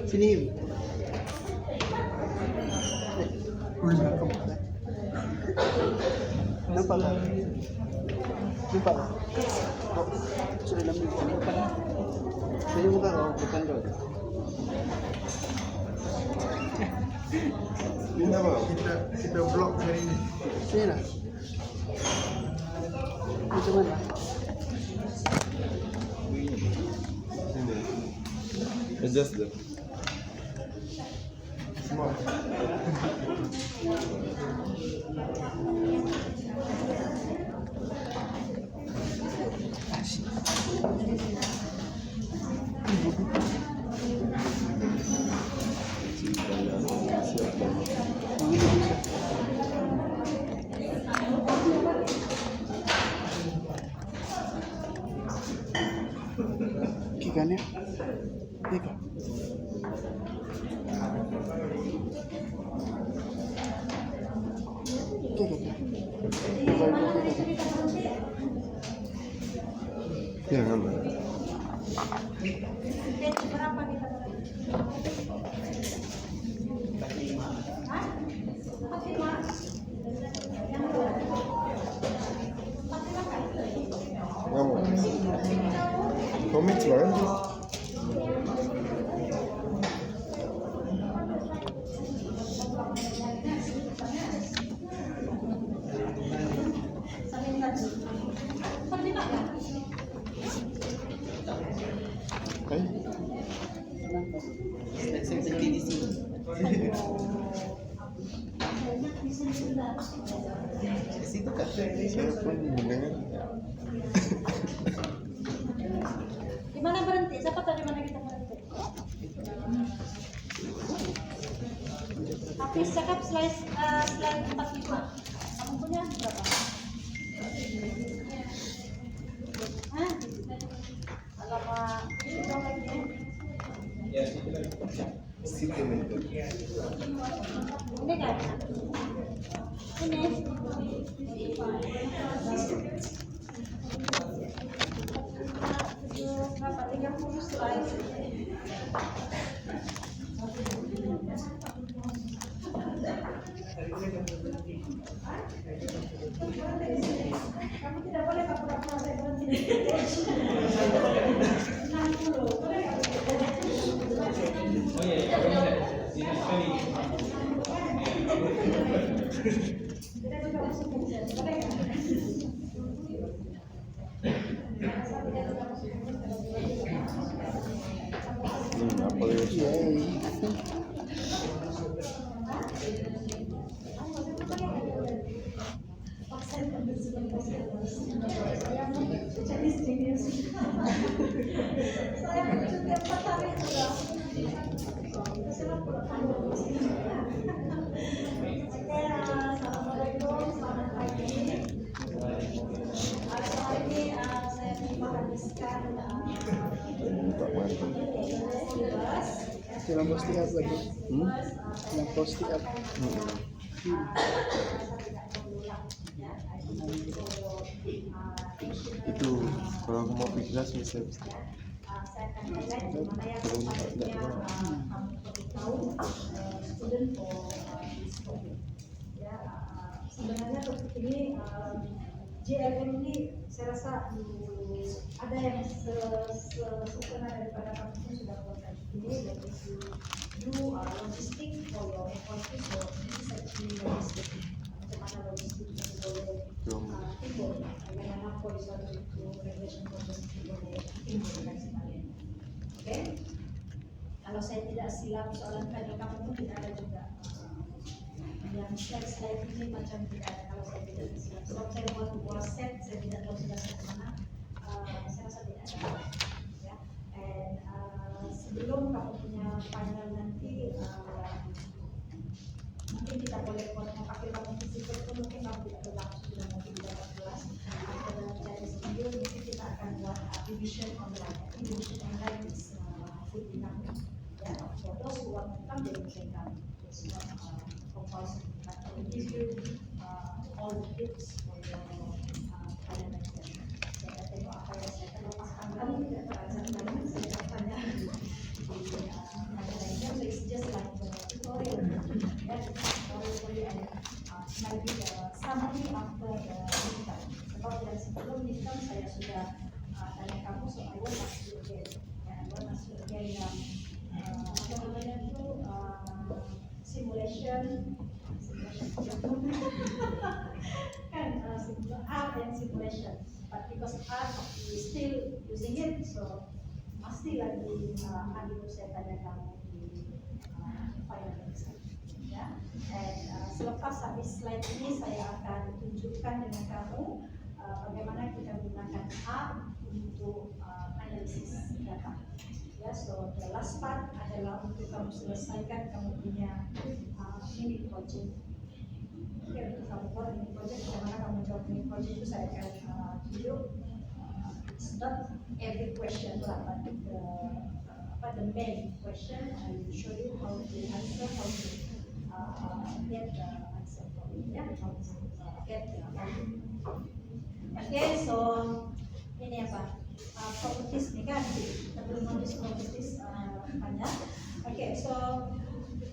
Sini. Lupa ka? Lupa ka? Oh, sudah lamig ka. Lupa ka? Sa'yo mo ka, oh, bukan doon. Ini apa? Kita vlog hari ini. Sini lah. Macam mana? Sini. Adjust deh. Semua. Ikannya? Ikan. Ya, ngambil. Ngambil. Komik lah. Saya berhenti di sini. Di situ kah? Saya pun mendengar. Di mana berhenti? Siapa tahu di mana kita berhenti? Hafiz cakap slide 45. Kamu punya berapa? Hah? Alamak, itu lagi. Situ itu. Ini kan? Ini. Berapa? 30 slide. Kamu tidak boleh pura-pura saya berhenti. 60. Boleh nggak? Kita juga masuk kerja. Boleh nggak? Apa ya? Saya cuti 4 hari sudah. Assalamualaikum, selamat pagi. Hari ini saya menghabiskan Film posti apa lagi? Film posti apa? Itu kalau aku mau pikir bisa. saya akan highlight mana yang sepatutnya kamu tahu student for ya sebenarnya topik ini JLM ini saya rasa ada yang sempurna daripada kamu pun sudah buat ini dan itu do logistik for your office or this is actually logistik bagaimana logistik itu boleh timbul bagaimana polisi itu regulation proses itu boleh timbul dan sebagainya. Oke, kalau saya tidak silap soalan tadi kamu pun tidak ada juga yang slide ini macam tidak ada kalau saya tidak silap. Sebab saya buat set, saya tidak tahu sudah set mana. Saya rasa tidak ada. Ya, and sebelum kamu punya final nanti, mungkin kita boleh buat pakai kamu fisik itu mungkin kamu tidak berlangsung sudah mungkin tidak kelas. Dalam cari sendiri mungkin kita akan buat division online. Division online is full income. Ya, for those who want to come, they will come. It's not compulsory, but I will give you all the tips for your final exam. Saya tengok apa yang saya telah pasangkan, tidak terasa saya tanya di final exam. that is probably might be the summary after the midterm. Sebab dari sebelum midterm saya sudah tanya kamu, so I will ask you again. I will ask you again apa namanya itu simulation kan art and simulation. But because art is still using it, so masih lagi hari itu saya tanya kamu di final exam, ya. And selepas habis slide ini saya akan tunjukkan dengan kamu bagaimana kita menggunakan art untuk analisis data. Ya, so the last part adalah untuk kamu selesaikan kamu punya mini project. Oke, untuk kamu buat mini project, bagaimana kamu jawab mini project itu saya akan tunjuk. It's not every question lah, but the main question I will show you how to answer, how to get the answer from it, ya, how to get the value. Okay, so ini apa? Properties nih kan, kita belum nulis properties banyak. Okay, so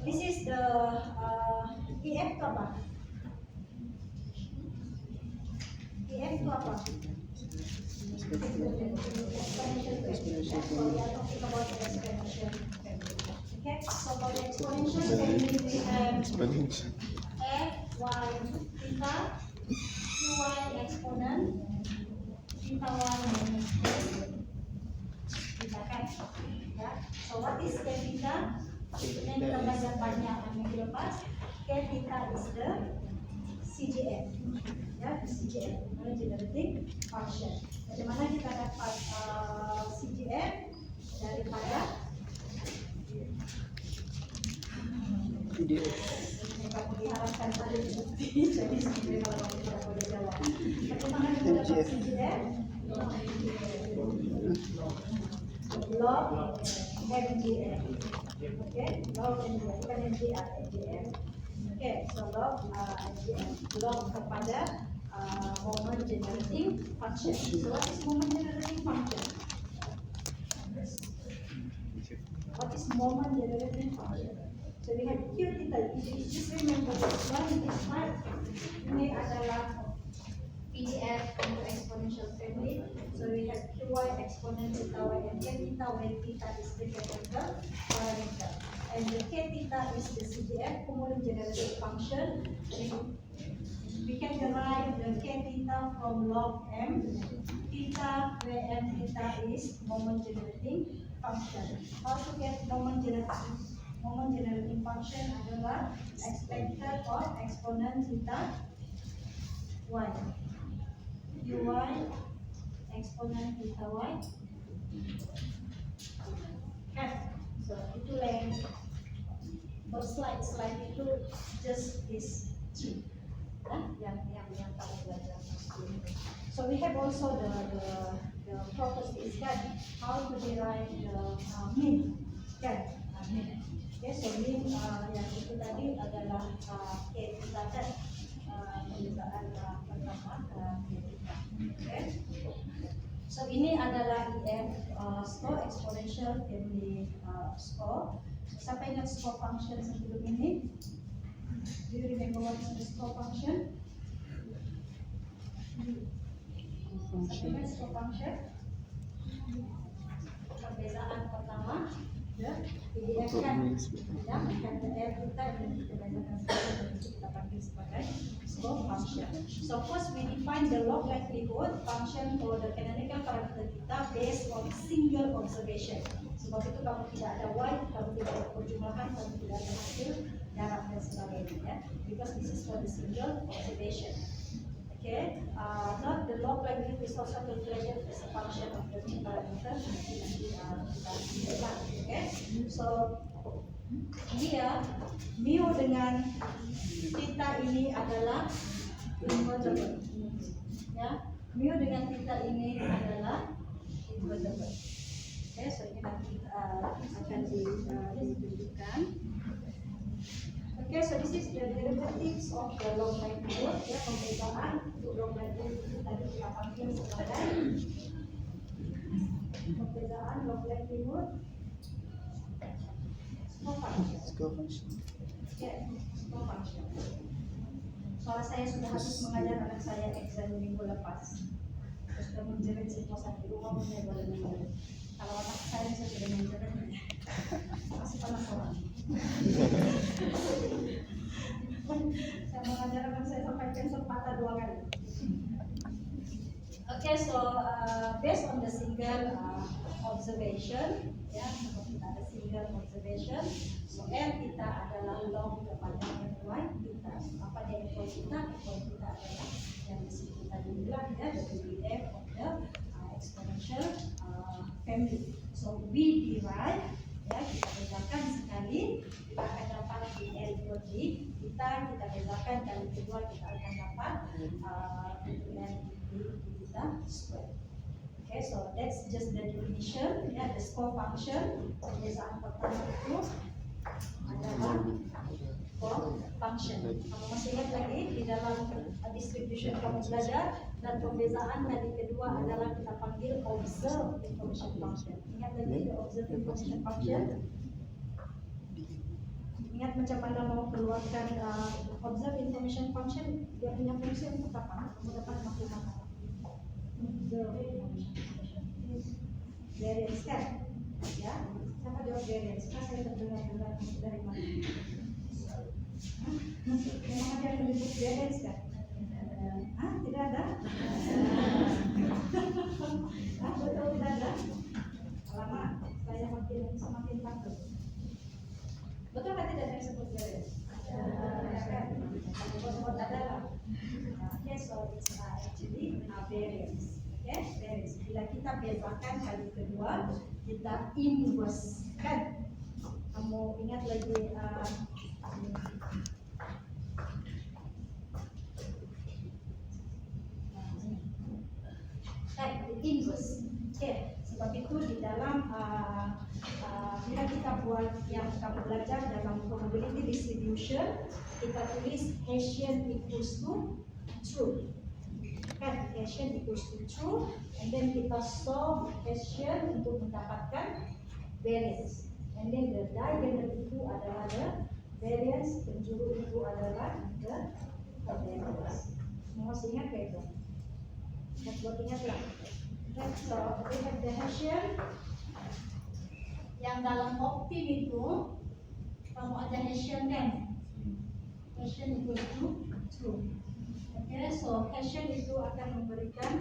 this is the EF itu apa? EF itu apa? Exponential family. So we are talking about the exponential family. Okay, so for the exponential family we have Exponential. f, y, theta, qy exponent, theta 1 minus theta kan? Ya. So what is k theta? Yang kita belajar banyak minggu lepas. K theta is the CGF. Ya, CGF, generating function. Bagaimana kita dapat CGF daripada PDF. kamu diharapkan ada bukti, jadi sebenarnya kalau kamu tidak boleh jawab. Bagaimana kita dapat CGF? Log MGF. Okay, log MGF, bukan MGR, MGF. Okay, so log MGF, log kepada moment generating function. So what is moment generating function? What is moment generating function? So we have Q theta. Just remember this one is part. Ini adalah PDF untuk exponential family. So we have QY exponent theta y and K theta, where theta is the capital parameter. And the K theta is the CGF, cumulative generating function. We can derive the K theta from log M theta, where M theta is moment generating function. How to get moment generating function adalah expected or exponent theta y. Uy exponent theta y. Kan? So itulah yang slide itu just this three. Yang kamu belajar. So we have also the properties kan, how to derive the mean kan, mean. Okay, so mean yang itu tadi adalah K theta kan, pembedaan pertama K theta. Okay. So ini adalah EF score, exponential family score. Siapa ingat score function sebelum ini? Do you remember what is the score function? Score function. Perbedaan pertama, EF kan, ya, kan EF kita yang kita bedakan sekarang kita panggil sebagai score function. So first we define the log likelihood function for the canonical parameter theta based on single observation. Sebab itu kamu tidak ada y, kamu tidak ada perjumlahan, kamu tidak ada hasil jarak dan sebagainya, ya. Because this is for the single observation. Okay, not the log likelihood is also calculated as a function of the mean parameter. Okay, so dia mu dengan theta ini adalah invertible, ya. Mu dengan theta ini adalah invertible. Okay, so ini nanti akan ditunjukkan. Okay, so this is the derivatives of the log likelihood, ya, pembedaan untuk log likelihood itu tadi kita panggil sebagai pembedaan log likelihood Co-function. Co-function. Ya, co-function. Soalnya saya sudah habis mengajar anak saya exam minggu lepas. Terus sudah menjerit situasi di rumah punya 2 minggu. Kalau anak saya sudah menjerit, masih penasaran. Saya mengajar anak saya sampai cancel patah 2 kali. Okay, so based on the single observation, ya, kita ada single observation. So R kita adalah log kepada FY kita. Apa dia FY kita? FY kita adalah yang disebut tadi bilang ya, the WF of the exponential family. So we derive, ya, kita bedakan sekali, kita akan dapat di L di kita bedakan kali kedua kita akan dapat kita square. Okay, so that's just the definition. Ya, the score function. Pembezaan pertama itu adalah score function. Kamu masih ingat lagi di dalam distribution kamu belajar, dan pembezaan tadi kedua adalah kita panggil observe information function. Ingat lagi the observe information function. Ingat macam mana mau keluarkan observe information function, dia punya fungsi untuk apa? Kamu dapat melakukan apa? Observe information function. Variance kan? Ya, siapa jawab variance? Kan saya terdengar dari mana? Memang ada yang menyebut variance kan? Tidak ada? Betul tidak ada? Alamak, saya semakin takut. Betul kan tidak ada yang sebut variance? Sebut adalah. Okay, so it's actually variance. Okay, variance. Bila kita bezakan kali kedua, kita inverse kan? Kamu ingat lagi inverse. Okay, sebab itu di dalam bila kita buat yang kamu belajar dalam probability distribution, kita tulis Hessian equals to true. Kan, Hessian equals to true, and then kita solve Hessian untuk mendapatkan variance. And then the diagonal itu adalah the variance, penjuru itu adalah the variance. Semua masih ingat kayak itu? Buat ingat lah. Right, so we have the Hessian. Yang dalam optim itu, kamu ada Hessian kan? Hessian equals to true. Okay, so Hessian itu akan memberikan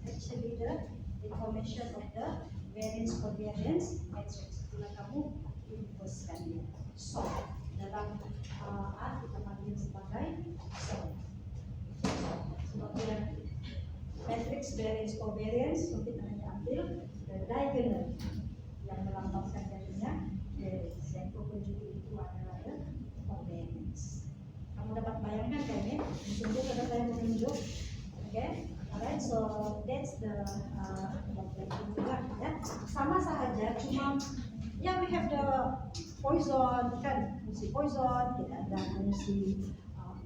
actually the information of the variance covariance matrix. Bila kamu inversekan dia. So dalam A kita panggil sebagai so. Sebab dia matrix variance covariance, so kita hanya ambil the diagonal yang melambangkan jadinya variance. Yang penjuru itu adalah the covariance. Kamu dapat bayangkan kan ya? Sungguh kata saya menunjuk. Okay, alright. So that's the ya. Sama sahaja, cuma ya we have the Poisson kan, fungsi Poisson, kita ada fungsi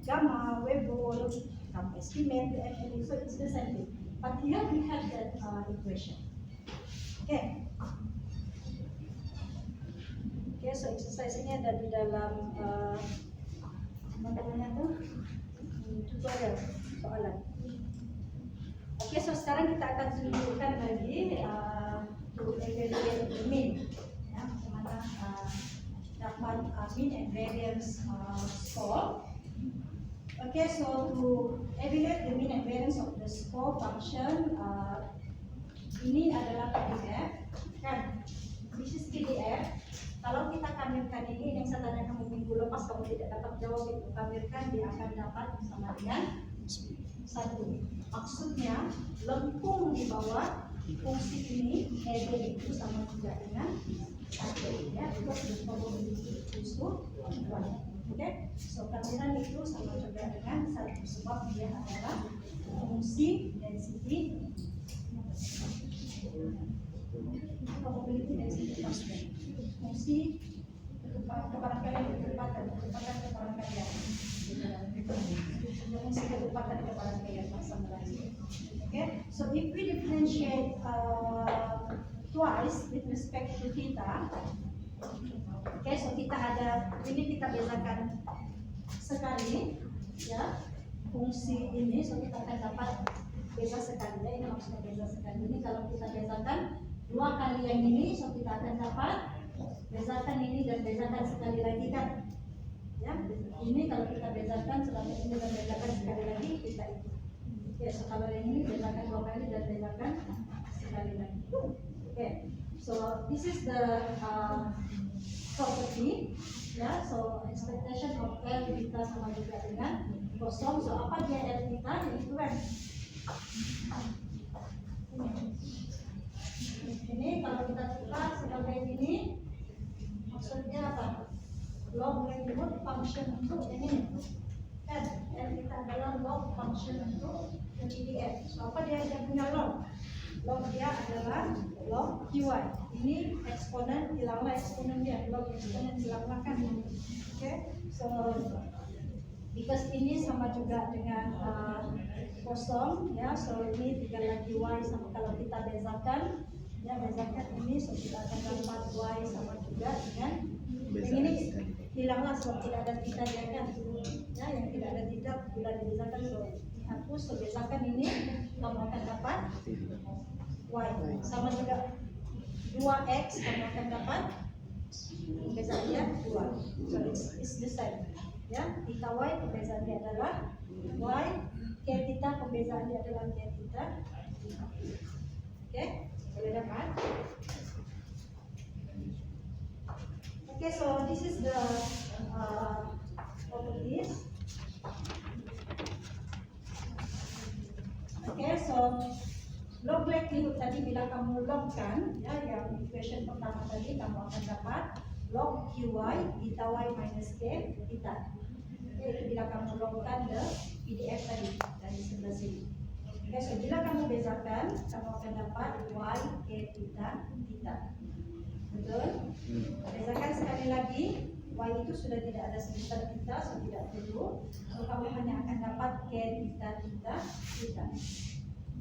gamma, Weibull, gamma estimate, and so it's the same thing. But here we have that equation. Okay. Okay, so exercise-nya ada di dalam namanya tuh tutorial soalan. Oke, so sekarang kita akan tunjukkan lagi to evaluate the mean, ya, bagaimana dapat mean and variance score. Okay, so to evaluate the mean and variance of the score function, ini adalah PDF, kan? This is PDF. Kalau kita kamirkan ini, yang saya tanya kamu minggu lepas kamu tidak dapat jawab itu, kamirkan dia akan dapat sama dengan 1. Maksudnya lengkung di bawah fungsi ini EB itu sama juga dengan 1, ya, because the probability equals to 1. Okay, so kamiran itu sama juga dengan 1 sebab dia adalah fungsi density probability density function. Fungsi kebarangkalian kecepatan kebarangkalian. Fungsi kecepatan kebarangkalian sama lagi. Okay, so if we differentiate twice with respect to theta, Oke, so kita ada ini kita bezakan sekali ya fungsi ini, so kita akan dapat beza sekali ya, ini maksudnya beza sekali. Ini kalau kita bezakan dua kali yang ini, so kita akan dapat bezakan ini dan bezakan sekali lagi kan ya. Ini kalau kita bezakan setelah ini dan bezakan sekali lagi kita itu. Oke, so kalau yang ini bezakan dua kali dan bezakan sekali lagi. Oke, so this is the property ya. So expectation of L kita sama juga dengan kosong. So apa dia L kita? Yaitu kan ini kalau kita tukar sebagai ini, maksudnya apa? Log likelihood function untuk ini kan, L kita adalah log function untuk EDF. So apa dia punya log? Log dia adalah log QI. Ini eksponen, hilanglah eksponen dia. Log eksponen hilanglah kan. Oke, so because ini sama juga dengan kosong ya, so ini tinggal lagi y sama kalau kita bezakan ya, bezakan ini so kita akan dapat y sama juga dengan yang ini hilanglah sebab tidak ada theta dia kan ya, yang tidak ada theta bila dibezakan so dihapus, so bezakan ini kamu akan dapat y sama juga 2x, kamu akan dapat pembezaan dia 2, so it's the same ya. Theta y pembezaan dia adalah y, k theta pembezaan dia adalah k theta. Oke, boleh dapat. Oke, so this is the properties. Oke, so log likelihood tadi bila kamu logkan ya, yang equation pertama tadi kamu akan dapat log qy theta y minus k theta. Oke, itu bila kamu logkan the PDF tadi dari sebelah sini. Oke, so bila kamu bezakan kamu akan dapat y k theta theta. Betul? Bezakan sekali lagi, y itu sudah tidak ada sebutan theta, so tidak perlu. So kamu hanya akan dapat k theta theta theta.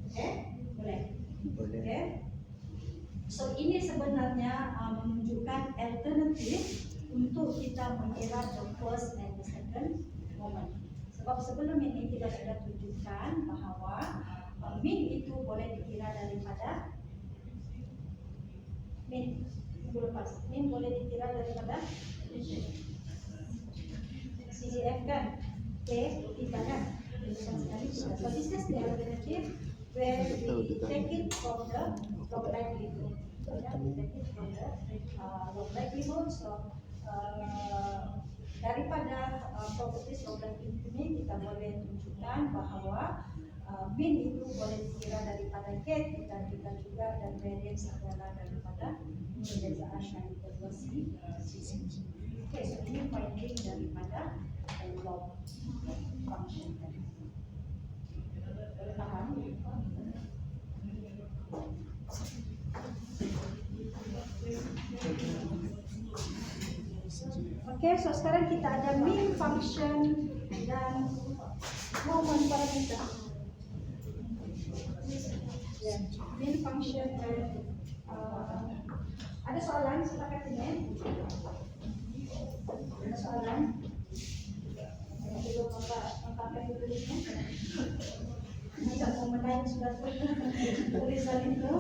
Oke, boleh. Oke. So ini sebenarnya menunjukkan alternatif untuk kita mengira the first and the second moment. Sebab sebelum ini kita sudah tunjukkan bahwa min itu boleh dikira daripada min boleh dikira daripada CDF kan, K theta kan. So this is the alternative where we take it from the log likelihood. So yeah, we take it from the log likelihood. So daripada properties log likelihood ini kita boleh tunjukkan bahwa min itu boleh dikira daripada k dan kita juga dan variance adalah daripada perbezaan dari kedua sisi. Oke, so ini finding daripada log function tadi. Paham? Oke, so sekarang kita ada mean function dan moment parameter. Ya, mean function dan ada soalan silakan ini. Ada soalan? Belum apa tulisnya? Tidak mau menaik sudah tulisan itu.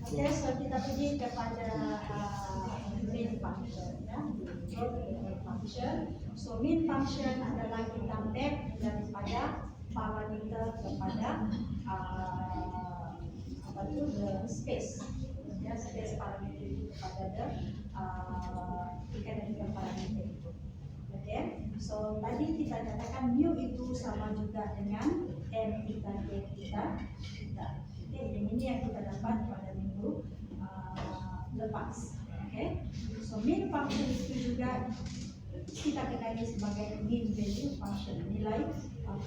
Oke, so kita pergi kepada main function ya. Main function. So main function adalah kita map daripada parameter kepada apa itu the space ya, space parameter itu kepada the mechanical parameter itu. Oke, so tadi kita katakan mu itu sama juga dengan m theta k theta theta. Oke, ini yang kita dapat pada minggu lepas. Oke, so mean function itu juga kita kenali sebagai mean value function, nilai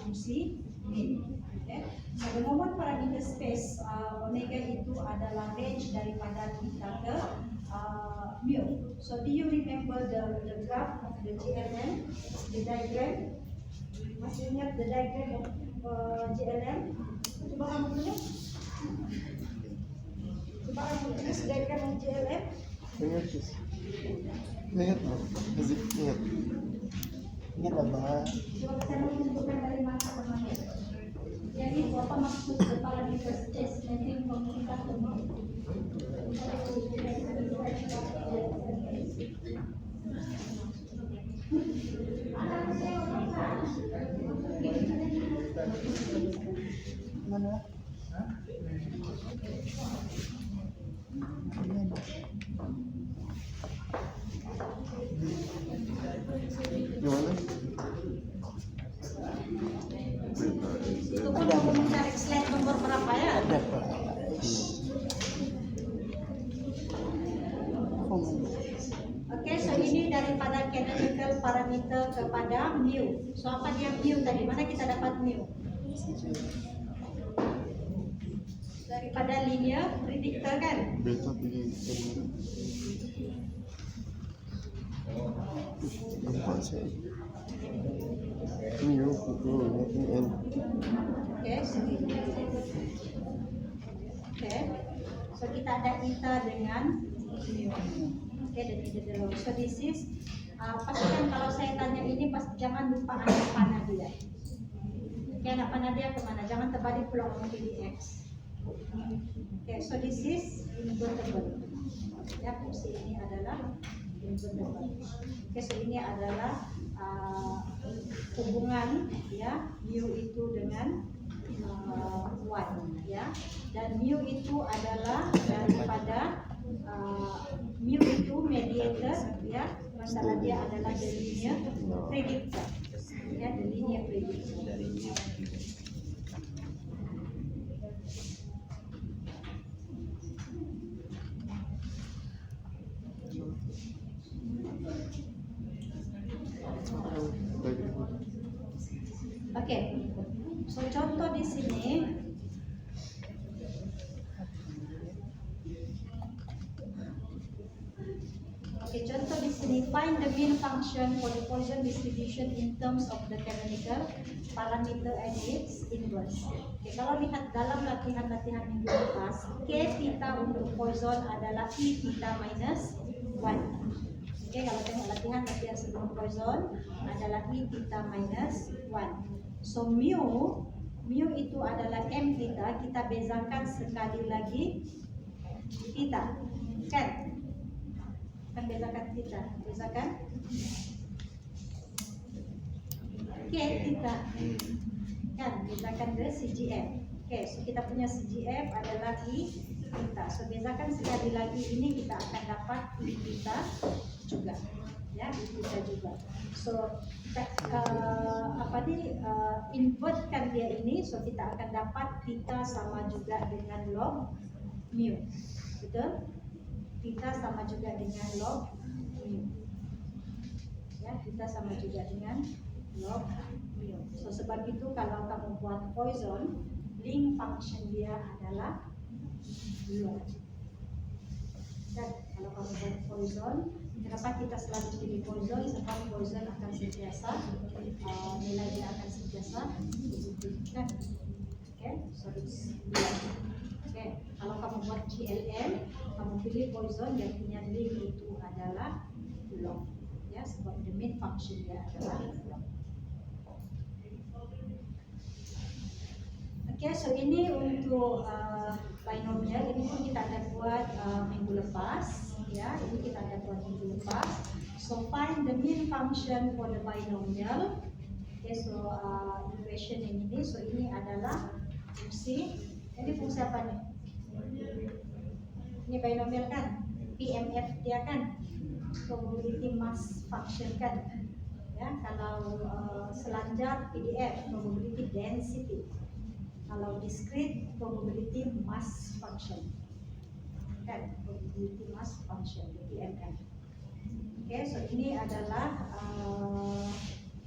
fungsi mean. Okay. So the moment parameter space omega itu adalah range daripada theta ke mu. So do you remember the graph of the GMM, the diagram? Masih ingat the diagram of GLM? Coba kamu tulis. Coba kamu tulis diagram of GLM. Ingat guys. Ingat bang. Hazik ingat. Ingat Abah. Coba saya mau menentukan dari mana ke mana. Jadi apa maksud kepala di first test mapping komunikasi? Mana? Gimana? Itu pun mau mencari slide nomor berapa ya? Ada Pak. Oke, so ini daripada canonical parameter kepada mu. So apa dia mu tadi? Mana kita dapat mu? Daripada linear predictor kan? Beta pilih tadi. Lupa saya. Ini yo, pukul nothing end. Oke, oke. So kita ada eta dengan mu. Oke, dan ini dulu. So this is pastikan kalau saya tanya ini pas jangan lupa anak panah dia. Oke, anak panah dia kemana? Jangan terbalik pulang pilih X. Oke, so this is invertible. Ya, fungsi ini adalah invertible. Oke, so ini adalah hubungan ya mu itu dengan 1 ya, dan mu itu adalah daripada mu itu mediator ya, masalah dia adalah the linear predictor ya, the linear predictor. Oke, so contoh di sini. Oke, contoh di sini, find the mean function for the Poisson distribution in terms of the canonical parameter and its inverse. Oke, kalau lihat dalam latihan-latihan minggu lepas, K theta untuk Poisson adalah E theta minus 1. Oke, kalau tengok latihan sebelum Poisson adalah E theta minus 1. So mu itu adalah M theta, kita bezakan sekali lagi theta, kan? Kan bezakan theta, bezakan K theta, kan? Bezakan the CGF. Oke, so kita punya CGF adalah E theta. So bezakan sekali lagi ini kita akan dapat E theta juga, ya, E theta juga. So invertkan dia ini, so kita akan dapat theta sama juga dengan log mu, betul? Theta sama juga dengan log mu, ya, theta sama juga dengan log mu. So sebab itu kalau kamu buat Poisson, link function dia adalah 2. Dan kalau kamu buat Poisson, kenapa kita selalu pilih Poisson? Sebab Poisson akan sentiasa nilai dia akan sentiasa positif, kan? Oke, so it's 2. Oke, kalau kamu buat GLM, kamu pilih Poisson yang punya link itu adalah log, ya, sebab the main function dia adalah log. Oke, so ini untuk binomial. Ini pun kita ada buat minggu lepas, ya. Ini kita ada buat minggu lepas. So find the mean function for the binomial. Oke, so equation yang ini, so ini adalah fungsi. Ini fungsi apa nih? Ini binomial kan? PMF dia kan? Probability mass function kan? Ya, kalau selanjar PDF probability density. Kalau discrete probability mass function, kan? Probability mass function PMF. Oke, so ini adalah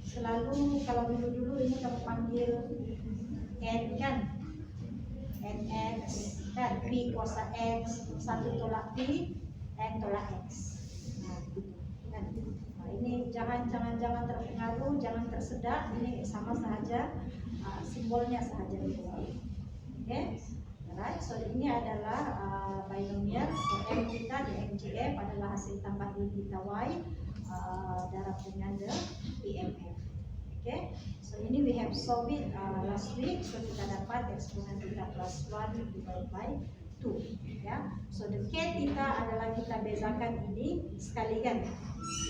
selalu kalau dulu ini kamu panggil n kan, nx kan, p kuasa x 1 tolak p n tolak x. Nah, gitu kan. Nah, ini jangan terpengaruh, jangan tersedak. Ini sama saja, simbolnya sahaja. Oke, alright. So ini adalah binomial. So M kita di MGF adalah hasil tambah I theta Y darab dengan the PMF. Okay, so ini we have solved it last week. So kita dapat eksponen theta plus 1 divided by 2. Ya, so the K theta adalah kita bezakan ini sekalian.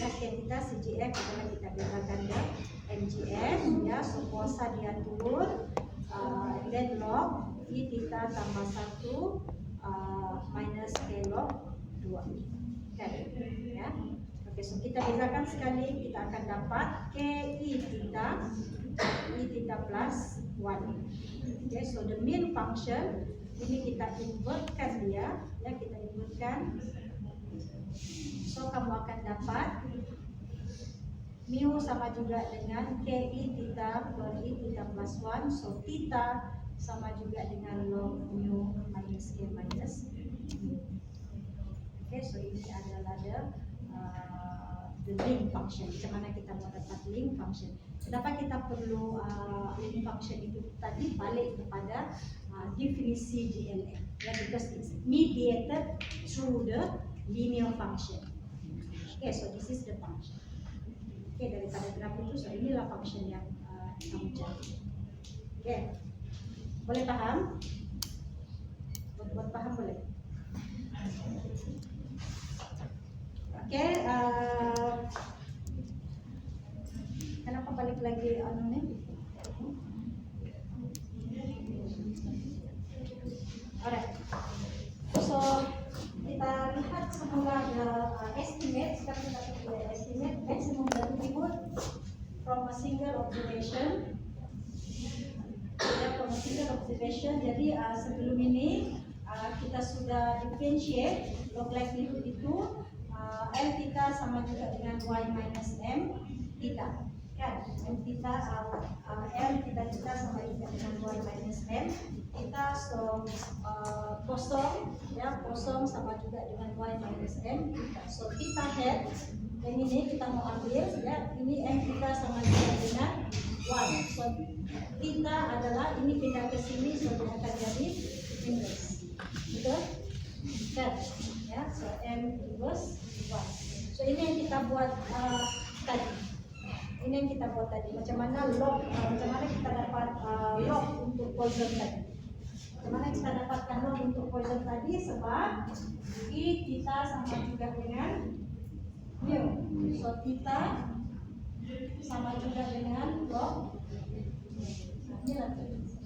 Ya, K theta CGF adalah kita bezakan ya MGF. Ya, so kuasa dia turun. Then log I theta tambah 1 minus K log 2. Okay, ya. Oke, so kita bezakan sekali, kita akan dapat KI theta plus 1. Oke, so the mean function ini kita invertkan dia, ya kita invertkan. So kamu akan dapat mu sama juga dengan KI theta per I theta plus 1. So theta sama juga dengan log mu minus K minus mu. Oke, so ini adalah the link function. Bagaimana kita mau dapat link function? Kenapa kita perlu link function itu tadi balik kepada definisi GLM? Ya, because it's mediated through the linear function. Okay, so this is the function. Okay, daripada graf itu, so inilah function yang kamu cari. Okay, boleh paham? Buat paham boleh. Oke, kenapa balik lagi nih? Alright, so kita lihat semula estimate. Sekarang kita pilih estimate maximum likelihood from a single observation. Ya, from a single observation. Jadi sebelum ini kita sudah differentiate log likelihood itu. M theta sama juga dengan Y minus M theta. Kan? M theta sama juga dengan Y minus M theta. So kosong, ya kosong sama juga dengan Y minus M theta. So theta head yang ini kita mau ambil, ya ini M theta sama juga dengan Y. So theta adalah ini pindah ke sini, so dia akan jadi inverse. Betul? Kan? Ya, so M inverse 1. So ini yang kita buat tadi. Ini yang kita buat tadi. Macam mana log, macam mana kita dapat log untuk Poisson tadi. Macam mana kita dapatkan log untuk Poisson tadi? Sebab I theta sama juga dengan mu. So theta sama juga dengan log.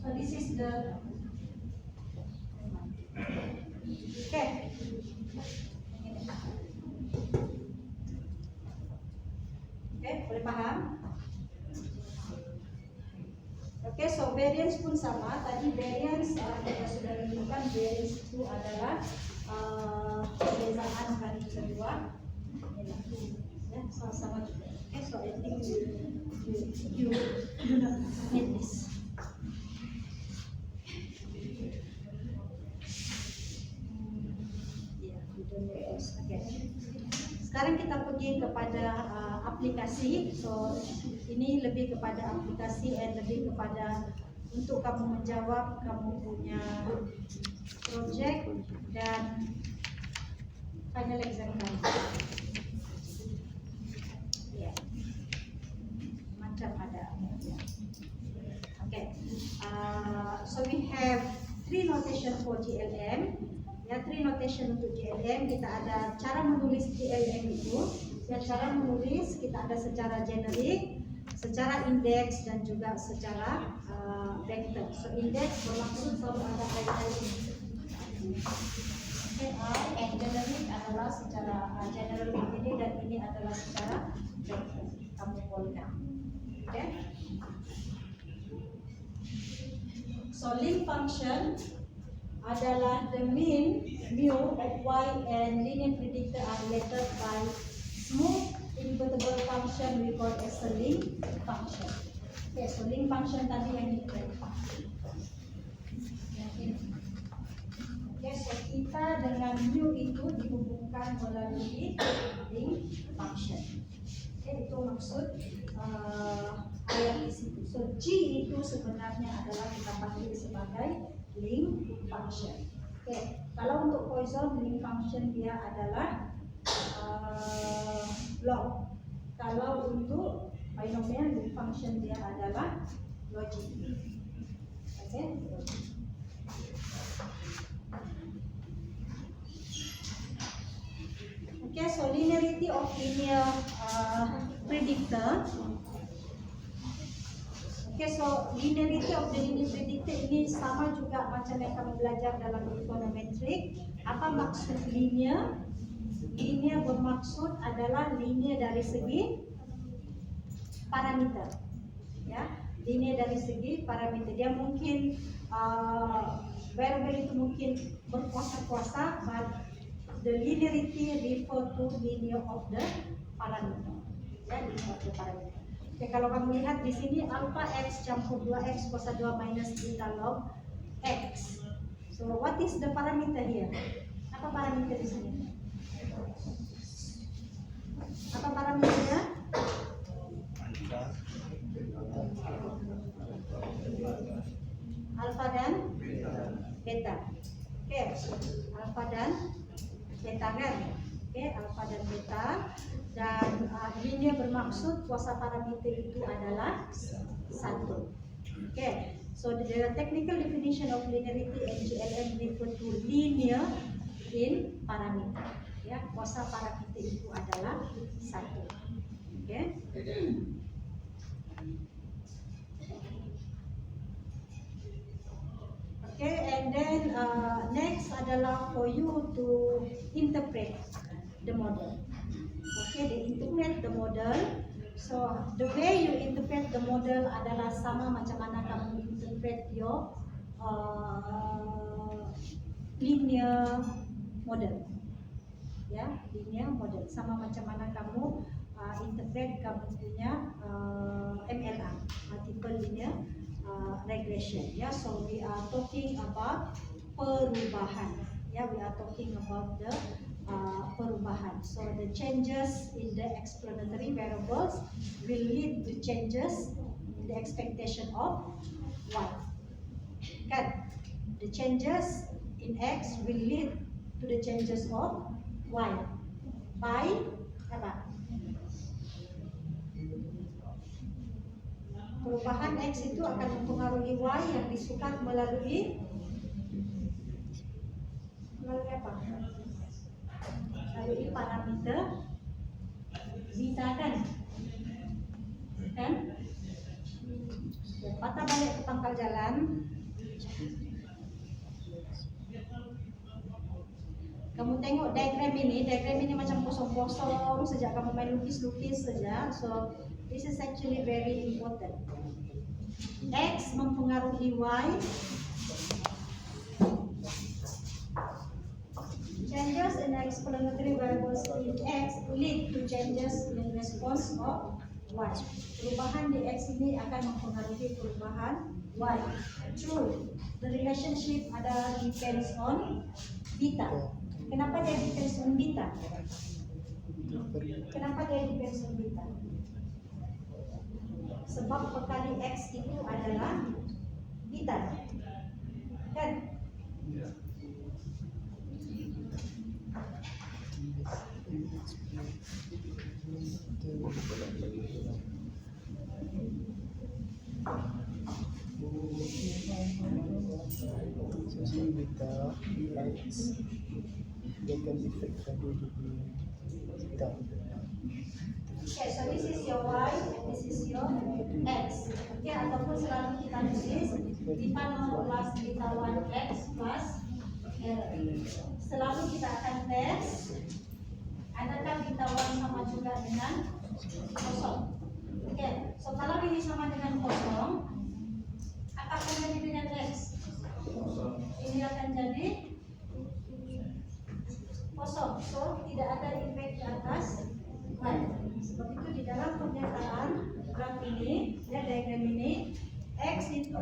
So this is the okay. Oke, boleh paham? Oke, so variance pun sama. Tadi variance kita sudah tentukan variance itu adalah perbedaan kali kedua. Ya, sama-sama juga. Oke, so I think you do not need this. Sekarang kita pergi kepada aplikasi. So ini lebih kepada aplikasi dan lebih kepada untuk kamu menjawab kamu punya project dan final exam kamu. Ya, macam ada. Okay. So we have 3 notation for GLM. Ya, 3 notation untuk GLM. Kita ada cara menulis GLM itu. Ya, cara menulis kita ada secara generik, secara indeks dan juga secara vector. So indeks bermaksud selalu ada kaitan ini. And generik adalah secara general ini dan ini adalah secara vector. Kamu boleh. Oke. So link function adalah the mean mu of y and linear predictor are related by smooth invertible function we call as a link function. Okay, so link function tadi yang ini. Okay, so kita dengan mu itu dihubungkan melalui link function. Itu maksud ayat di situ. So G itu sebenarnya adalah kita panggil sebagai link function. Kalau untuk Poisson link function dia adalah log. Kalau untuk binomial link function dia adalah logic. So linearity of linear predictor. So linearity of the linear predictor ini sama juga macam yang kami belajar dalam trigonometrik. Apa maksud linear? Linear bermaksud adalah linear dari segi parameter. Ya, linear dari segi parameter. Dia mungkin variable itu mungkin berkuasa-kuasa, but the linearity refer to linear of the parameter. Ya, linear of the parameter. Kalau kamu lihat di sini alpha x campur 2x kuasa 2 minus beta log x. So what is the parameter here? Apa parameter di sini? Apa parameternya? Alpha dan beta. Alpha dan beta kan? Alpha dan beta. Dan linear bermaksud kuasa parameter itu adalah 1. So the technical definition of linearity NGLM refer to linear in parameter. Ya, kuasa parameter itu adalah 1. And then next adalah for you to interpret the model. They interpret the model. So the way you interpret the model adalah sama macam mana kamu interpret your linear model. Ya, linear model sama macam mana kamu interpret kamu punya MLR, multiple linear regression. Ya, so we are talking about perubahan. Ya, we are talking about the perubahan. So the changes in the explanatory variables will lead to changes in the expectation of y. Kan? The changes in x will lead to the changes of y by apa? Perubahan x itu akan mempengaruhi y yang disukat melalui apa? Melalui parameter beta kan? Patah balik ke pangkal jalan. Kamu tengok diagram ini macam kosong-kosong sejak kamu main lukis-lukis saja. So this is actually very important. X mempengaruhi Y. Changes in explanatory variables in X lead to changes in response of Y. Perubahan di X ini akan mempengaruhi perubahan Y. True. The relationship adalah depends on beta. Kenapa dia depends on beta? Kenapa dia depends on beta? Sebab perkali X itu adalah beta. Kan? So beta X they can affect the beta. Okay, so this is your Y and this is your X. Okay, ataupun selalu kita tulis beta 0 plus beta 1 X plus L. Selalu kita akan tes adakah beta 1 sama juga dengan kosong. Okay, so kalau ini sama dengan kosong, apa akan jadi dengan X? Ini akan jadi kosong, so tidak ada efek di atas Y. Sebab itu di dalam pernyataan graf ini, ya diagram ini, X itu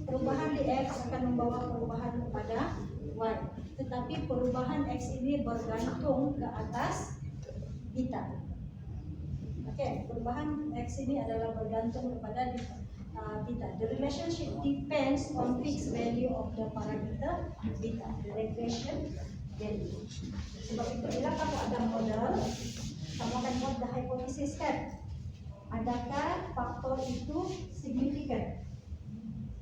perubahan di X akan membawa perubahan kepada Y. Tetapi perubahan X ini bergantung ke atas beta. Oke, perubahan X ini adalah bergantung kepada beta. The relationship depends on fixed value of the parameter beta, the regression value. Sebab itu bila kamu ada model, kamu akan buat the hypothesis kan? Adakah faktor itu signifikan?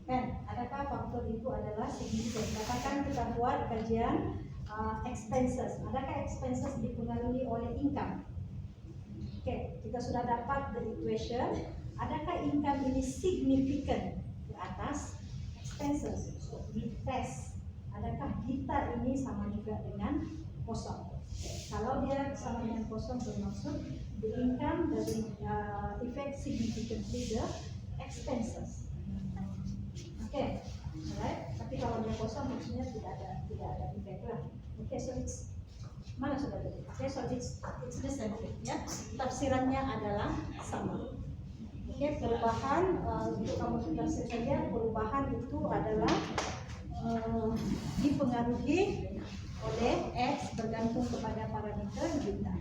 Kan? Adakah faktor itu adalah signifikan? Katakan kita buat kajian expenses. Adakah expenses dipengaruhi oleh income? Oke, kita sudah dapat the equation. Adakah income ini signifikan di atas expenses? So, we test. Adakah beta ini sama juga dengan kosong? Kalau dia sama dengan kosong, bermaksud the income doesn't affect significantly the expenses. Oke, alright. Tapi kalau dia kosong, maksudnya tidak ada effect lah. Oke, so it's mana sudah tadi? Oke, so it's the same thing, ya. Tafsirannya adalah sama. Oke, perubahan untuk kamu tafsir saja, perubahan itu adalah dipengaruhi oleh X bergantung kepada parameter beta.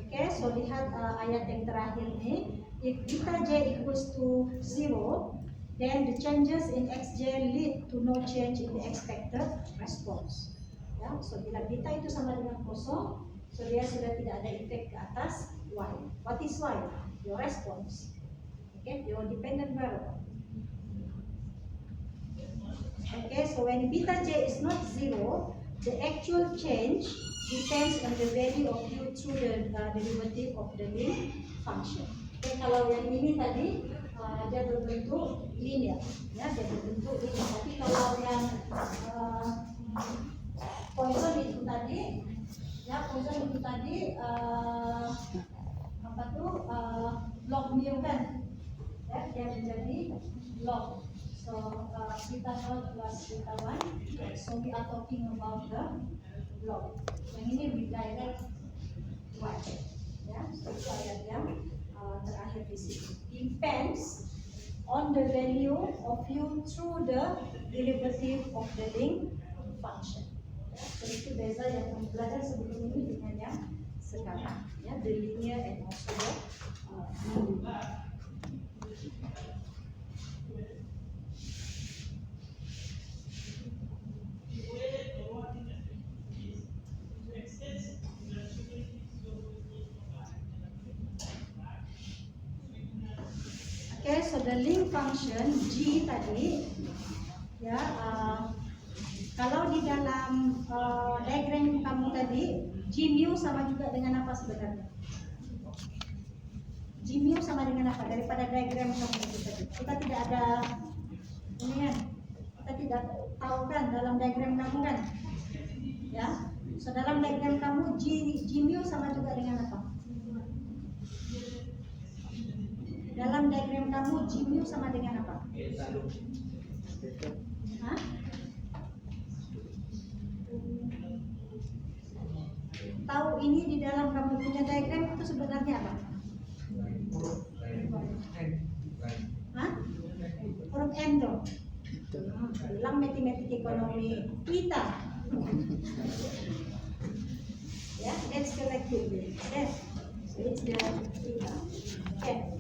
Oke, so lihat ayat yang terakhir ini. If beta j equals to 0, then the changes in xj lead to no change in the expected response. Ya, so bila beta itu sama dengan kosong, so dia sudah tidak ada efek ke atas y. What is y? Your response. Okay, your dependent variable. Okay, so when beta j is not 0, the actual change depends on the value of u through the derivative of the link function. Okay, kalau yang ini tadi dia berbentuk linear, ya, dia berbentuk linear. Tapi kalau yang Poisson itu tadi, ya, Poisson itu tadi apa tuh log mu kan, ya, dia menjadi log. So beta 0 plus beta 1, so we are talking about the log. Yang ini we direct y, ya, so itu ayat yang terakhir di sini. Depends on the value of u through the derivative of the link function. Ya, so itu beza yang kami belajar sebelum ini dengan yang sekarang, ya, the linear and also the Okay, so the link function G tadi, ya, kalau di dalam diagram kamu tadi, G mu sama juga dengan apa sebenarnya? G mu sama dengan apa? Daripada diagram kamu itu tadi, kita tidak ada ini kan, kita tidak tahu kan dalam diagram kamu kan, ya. So dalam diagram kamu G mu sama juga dengan apa? Dalam diagram kamu G mu sama dengan apa? Hah? Tahu ini di dalam kamu punya diagram itu sebenarnya apa? Hah? Huruf N dong. Bilang matematik ekonomi kita. Ya, that's correct. Yes. So it's the theta. Okay,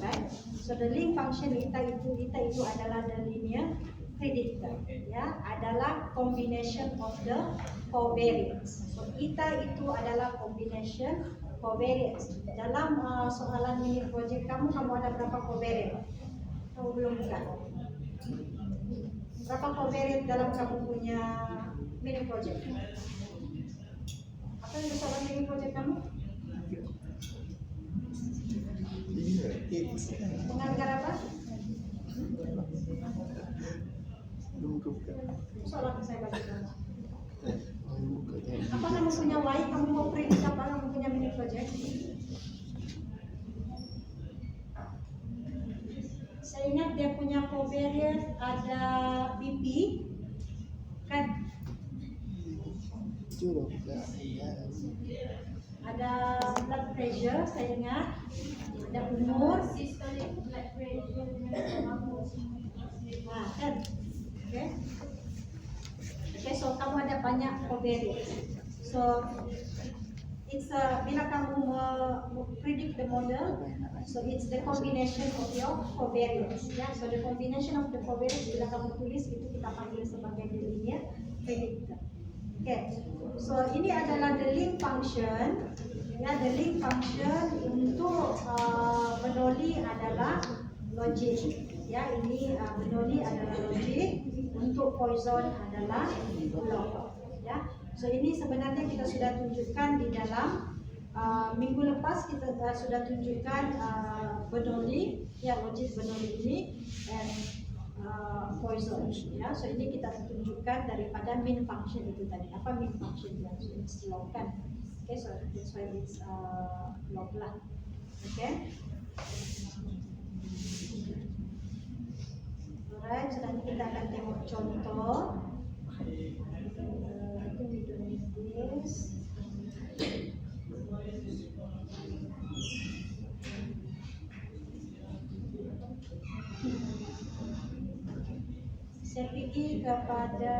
right. So the link function eta itu adalah the linear predictor, ya, adalah combination of the covariance. So eta itu adalah combination covariance. Dalam soalan mini project kamu ada berapa covariance? Kamu belum buka. Berapa covariance dalam kamu punya mini project? Apa yang soalan mini project kamu? Penganggar apa? Soalan saya bagi kamu. Apa kamu punya Y? Kamu mau predict apa? Kamu punya mini project? Saya ingat dia punya covariance ada BP, kan? ada blood pressure, saya ingat, ada umur, kan? Okay, so kamu ada banyak covariance. So it's bila kamu predict the model, so it's the combination of your covariance. Ya, so the combination of the covariance bila kamu tulis itu kita panggil sebagai the linear predictor. Okay, so ini adalah the link function. Ya, the link function untuk Bernoulli adalah logik. Ya, ini Bernoulli adalah logik, untuk Poisson adalah log. Ya, so ini sebenarnya kita sudah tunjukkan di dalam minggu lepas kita sudah tunjukkan Bernoulli, ya logik Bernoulli ini and Poisson. Ya, so ini kita tunjukkan daripada mean function itu tadi. Apa mean function ya? So it's log kan. Okay, so that's why it's log lah. Okay. Alright, so nanti kita akan tengok contoh. I think we don't need this. Saya pergi kepada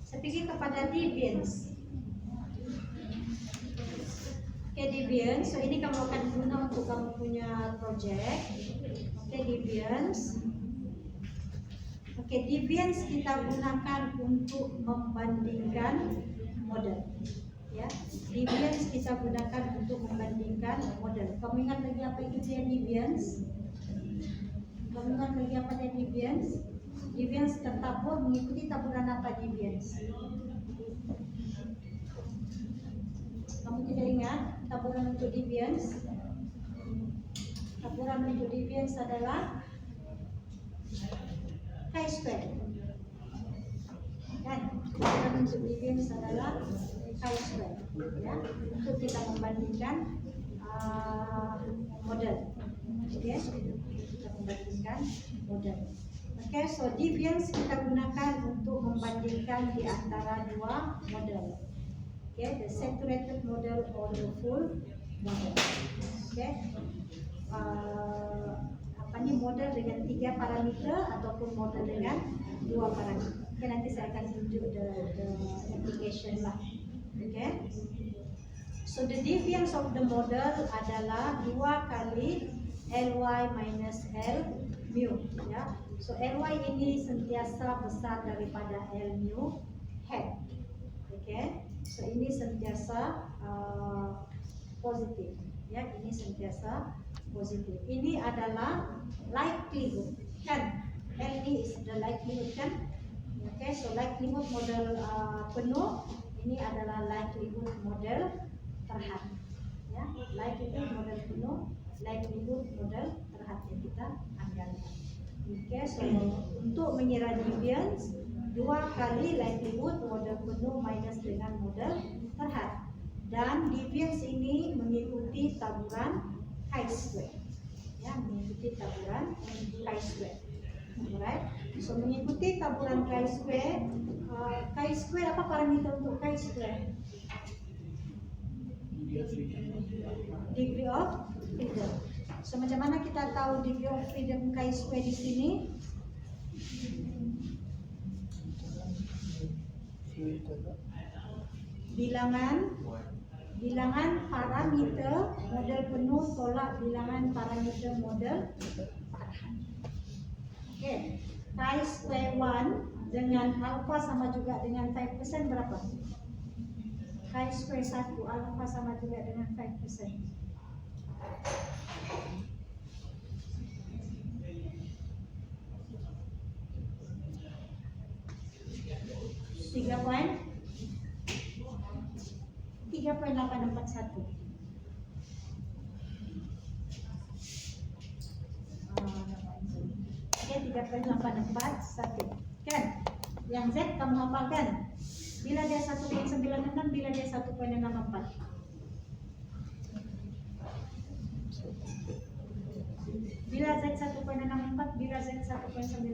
saya pergi kepada deviance. Okay, deviance. So ini kamu akan guna untuk kamu punya project. Okay, deviance. Okay, deviance kita gunakan untuk membandingkan model. Ya, deviance kita gunakan untuk membandingkan model. Kamu ingat lagi apa itu dia deviance? Kamu ingat lagi apa dia deviance? Deviance tertabur mengikuti taburan apa deviance? Kamu tidak ingat taburan untuk deviance? Taburan untuk deviance adalah chi-square. Kan? Taburan untuk deviance adalah chi-square. Ya, untuk kita membandingkan model. Okay, kita membandingkan model. Okay, so deviance kita gunakan untuk membandingkan di antara dua model. Okay, the saturated model or the full model. Okay, apa ni model dengan 3 parameter ataupun model dengan 2 parameter. Okay, nanti saya akan tunjuk the application lah. Okay, so the deviance of the model adalah 2 kali Ly minus L mu. Ya, so Ly ini sentiasa besar daripada L mu hat. Okay, so ini sentiasa positif. Ya, ini sentiasa positif. Ini adalah likelihood, kan? L ini is the likelihood, kan? Okay, so likelihood model penuh. Ini adalah likelihood model terhad. Ya, likelihood model penuh, likelihood model terhad yang kita andalkan. Okay, so untuk mengira deviance 2 kali likelihood model penuh minus dengan model terhad, dan deviance ini mengikuti taburan chi-square. Ya, mengikuti taburan chi-square. Alright, so mengikuti taburan chi-square. Chi-square apa parameter untuk chi-square? Degree of freedom. So macam mana kita tahu degree of freedom chi-square di sini? Bilangan parameter model penuh tolak bilangan parameter model terhad. Okay, chi-square 1 dengan alpha sama juga dengan 5% berapa? Chi-square 1 alpha sama juga dengan 5%. 3.841. Oke, 3.841. Kan? Yang Z kamu hafalkan. Bila dia 1.96, bila dia 1.64. Bila Z 1.64, bila Z 1.96.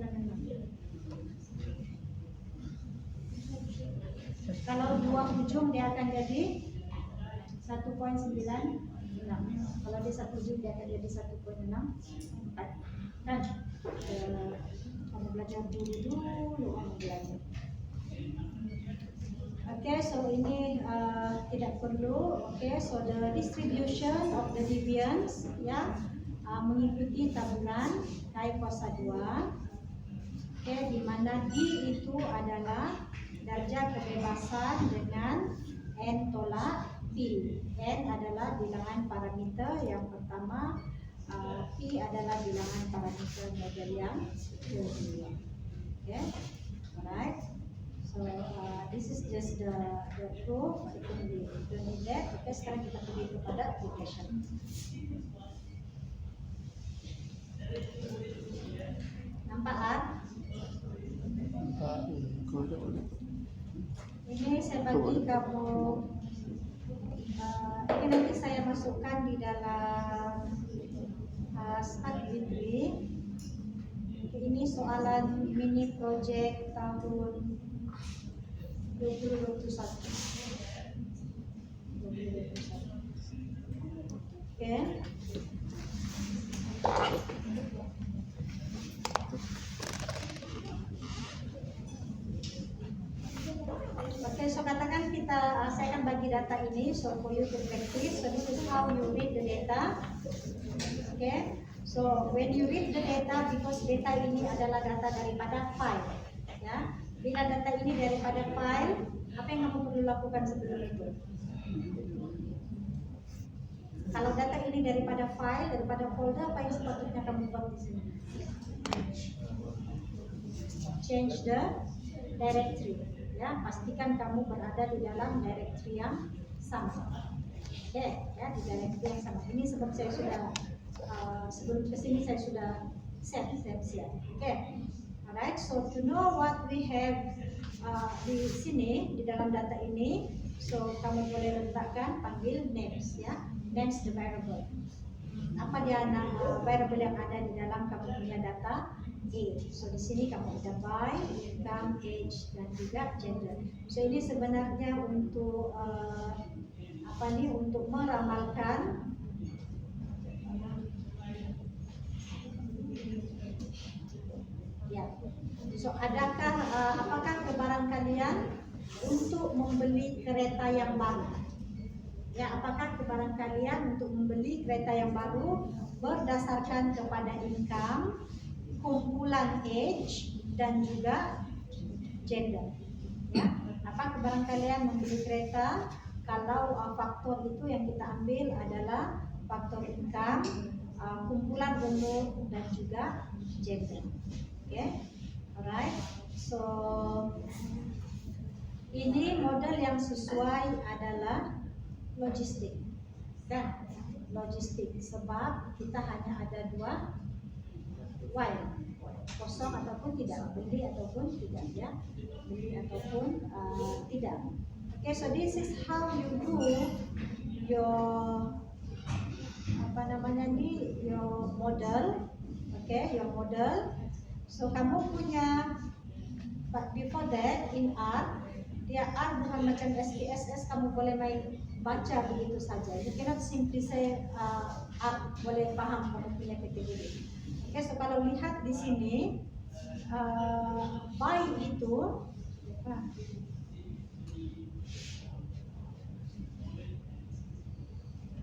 Kalau dua ujung dia akan jadi 1,96. Kalau dia satu ujung dia akan jadi 1,64. Kan? Kamu belajar dulu kamu belajar. Okay, so ini tidak perlu. Okay, so the distribution of the deviance ya mengikuti taburan K kuasa 2. Okay, di mana D itu adalah darjah kebebasan dengan N tolak P. N adalah bilangan parameter yang pertama, P adalah bilangan parameter model yang kedua. Okay, alright. So this is just the proof. I think we don't need that. Okay, sekarang kita pergi kepada application. Nampak kan? Ini saya bagi kamu. Ini nanti saya masukkan di dalam Smart Bitly. Ini soalan mini project tahun 2021. Okay. Okay, so katakan saya akan bagi data ini, so for you to practice. So this is how you read the data. Okay, so when you read the data, because data ini adalah data daripada file, ya. Bila data ini daripada file, apa yang kamu perlu lakukan sebelum itu? Kalau data ini daripada file, daripada folder, apa yang sepatutnya kamu buat di sini? Change the directory. Ya, pastikan kamu berada di dalam directory yang sama. Oke, ya, di directory yang sama. Ini sebab saya sudah sebelum kesini saya sudah set. Oke. Alright, so to know what we have di sini, di dalam data ini, so kamu boleh letakkan, panggil names ya, names the variable. Apa dia variable yang ada di dalam kamu punya data? A. So di sini kamu ada by, income, age, dan juga gender. So ini sebenarnya untuk untuk meramalkan ya. So adakah apakah kebaran kalian untuk membeli kereta yang baru? Ya, apakah kebaran kalian untuk membeli kereta yang baru berdasarkan kepada income, kumpulan age, dan juga gender? Ya, apa kebaran kalian membeli kereta kalau faktor itu yang kita ambil adalah faktor income, kumpulan umur, dan juga gender. Okay, alright. So ini model yang sesuai adalah logistik, kan? Logistik sebab kita hanya ada dua while, kosong ataupun tidak, beli ataupun tidak, ya, beli ataupun tidak. Okay, so this is how you do your your model. Okay, your model. So kamu punya, but before that in R, dia R bukan macam SPSS kamu boleh main baca begitu saja. You cannot simply say R, boleh paham kamu punya kategori. Okay, so kalau lihat di sini by itu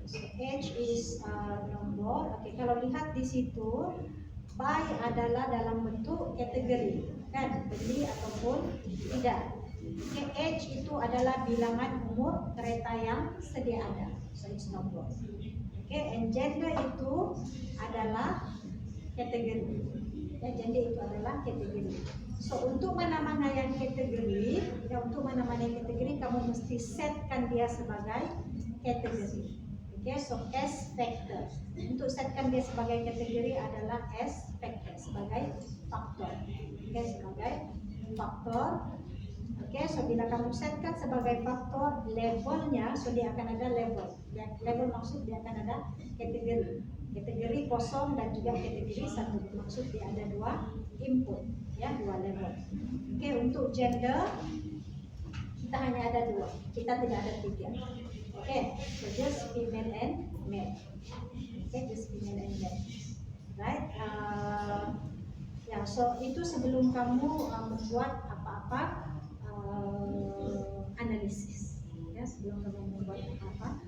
so age is nomor. Okay, kalau lihat di situ by adalah dalam bentuk kategori, kan, beli ataupun tidak. Okay, age itu adalah bilangan umur kereta yang sedia ada, so it's nomor. Okay, and gender itu adalah kategori. Ya, gender itu adalah kategori. So untuk mana-mana yang kategori, ya, untuk mana-mana yang kategori kamu mesti setkan dia sebagai kategori. Okay, so S factor. Untuk setkan dia sebagai kategori adalah S factor, sebagai faktor. Okay, sebagai faktor. Okay, so bila kamu setkan sebagai faktor, levelnya, so dia akan ada level. Level maksud dia akan ada kategori. Kategori kosong dan juga kategori satu. Maksud dia ada dua input, ya, dua level. Okay, untuk gender, kita Kita hanya ada 2, kita tidak ada 3. Okay, so just female and male. Okay, just female and male. Right? Ya, so itu sebelum kamu membuat apa-apa analisis. Ya, sebelum kamu membuat apa-apa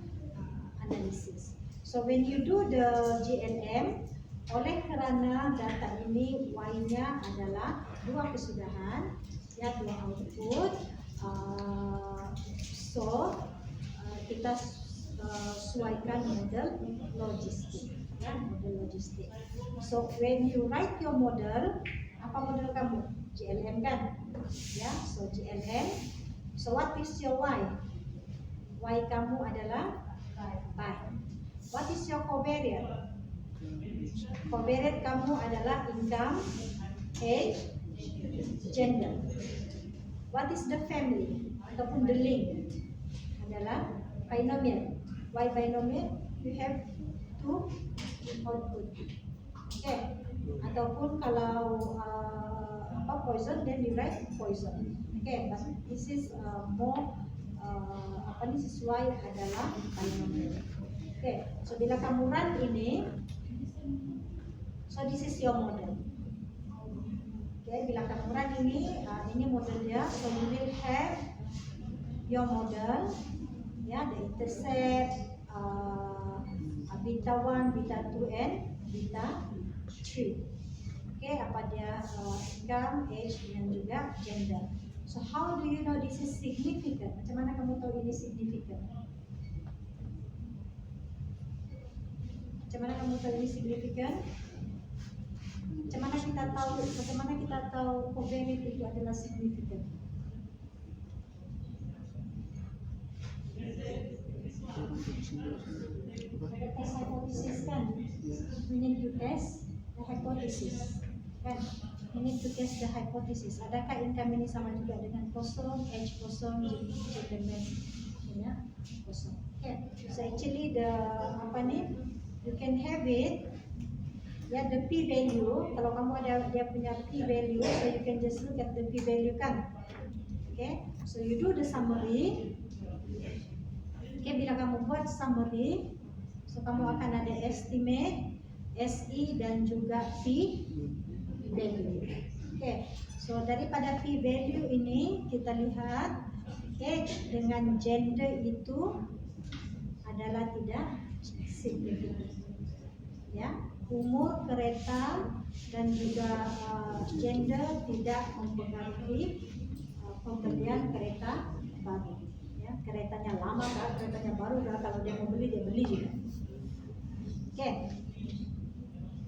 analisis. So when you do the GLM, oleh kerana data ini Y-nya adalah 2 kesudahan, ya 2 output, so kita sesuaikan model logistik, ya model logistik. So when you write your model, apa model kamu? GLM kan? Ya, so GLM. So what is your Y? Y kamu adalah pi. What is your covariate? Covariate kamu adalah income, age, gender. What is the family ataupun the link? Adalah binomial. Why binomial? You have 2 output. Okay. Ataupun kalau poison, then you write poison. Okay. But this is more sesuai adalah binomial. Okay. So bila kamu run ini, so this is your model. Okay. Bila kamu run ini modelnya. So you will have your model. Ya, the intercept beta 1, beta 2, and beta 3. Okay, apa dia income, age, dan juga gender. So how do you know this is significant? Macam mana kamu tahu ini significant? Macam mana kamu tahu ini significant? Macam mana kita tahu covariate itu adalah significant? Ada tes hipotesis kan? We need to test the hypothesis kan? We need to test the hypothesis. Adakah income ini sama juga dengan kosong, age kosong, gender match ya kosong. Okay. So actually you can have it ya, the p value. Kalau kamu ada dia punya p value, so you can just look at the p value kan? Okay. So you do the summary. Okay, bila kamu buat summary, so kamu akan ada estimate, SE dan juga P value. Okay, so daripada P value ini kita lihat age dengan gender itu adalah tidak signifikan. Ya, umur kereta dan juga gender tidak mempengaruhi pembelian kereta baru. Keretanya lama kah, keretanya baru kah, kalau dia mau beli, dia beli juga. Okay.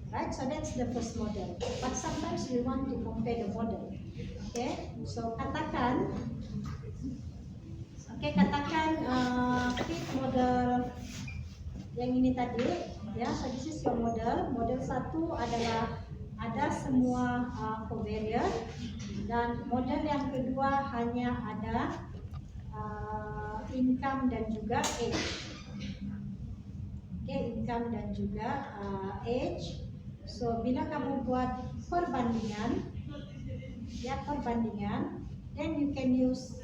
Right, so that's the first model. But sometimes we want to compare the model. Okay, so katakan fit model yang ini tadi, ya, so this is your model. Model 1 adalah ada semua covariate, dan model yang kedua hanya ada income dan juga age. Okay, income dan juga age. So bila kamu buat perbandingan, then you can use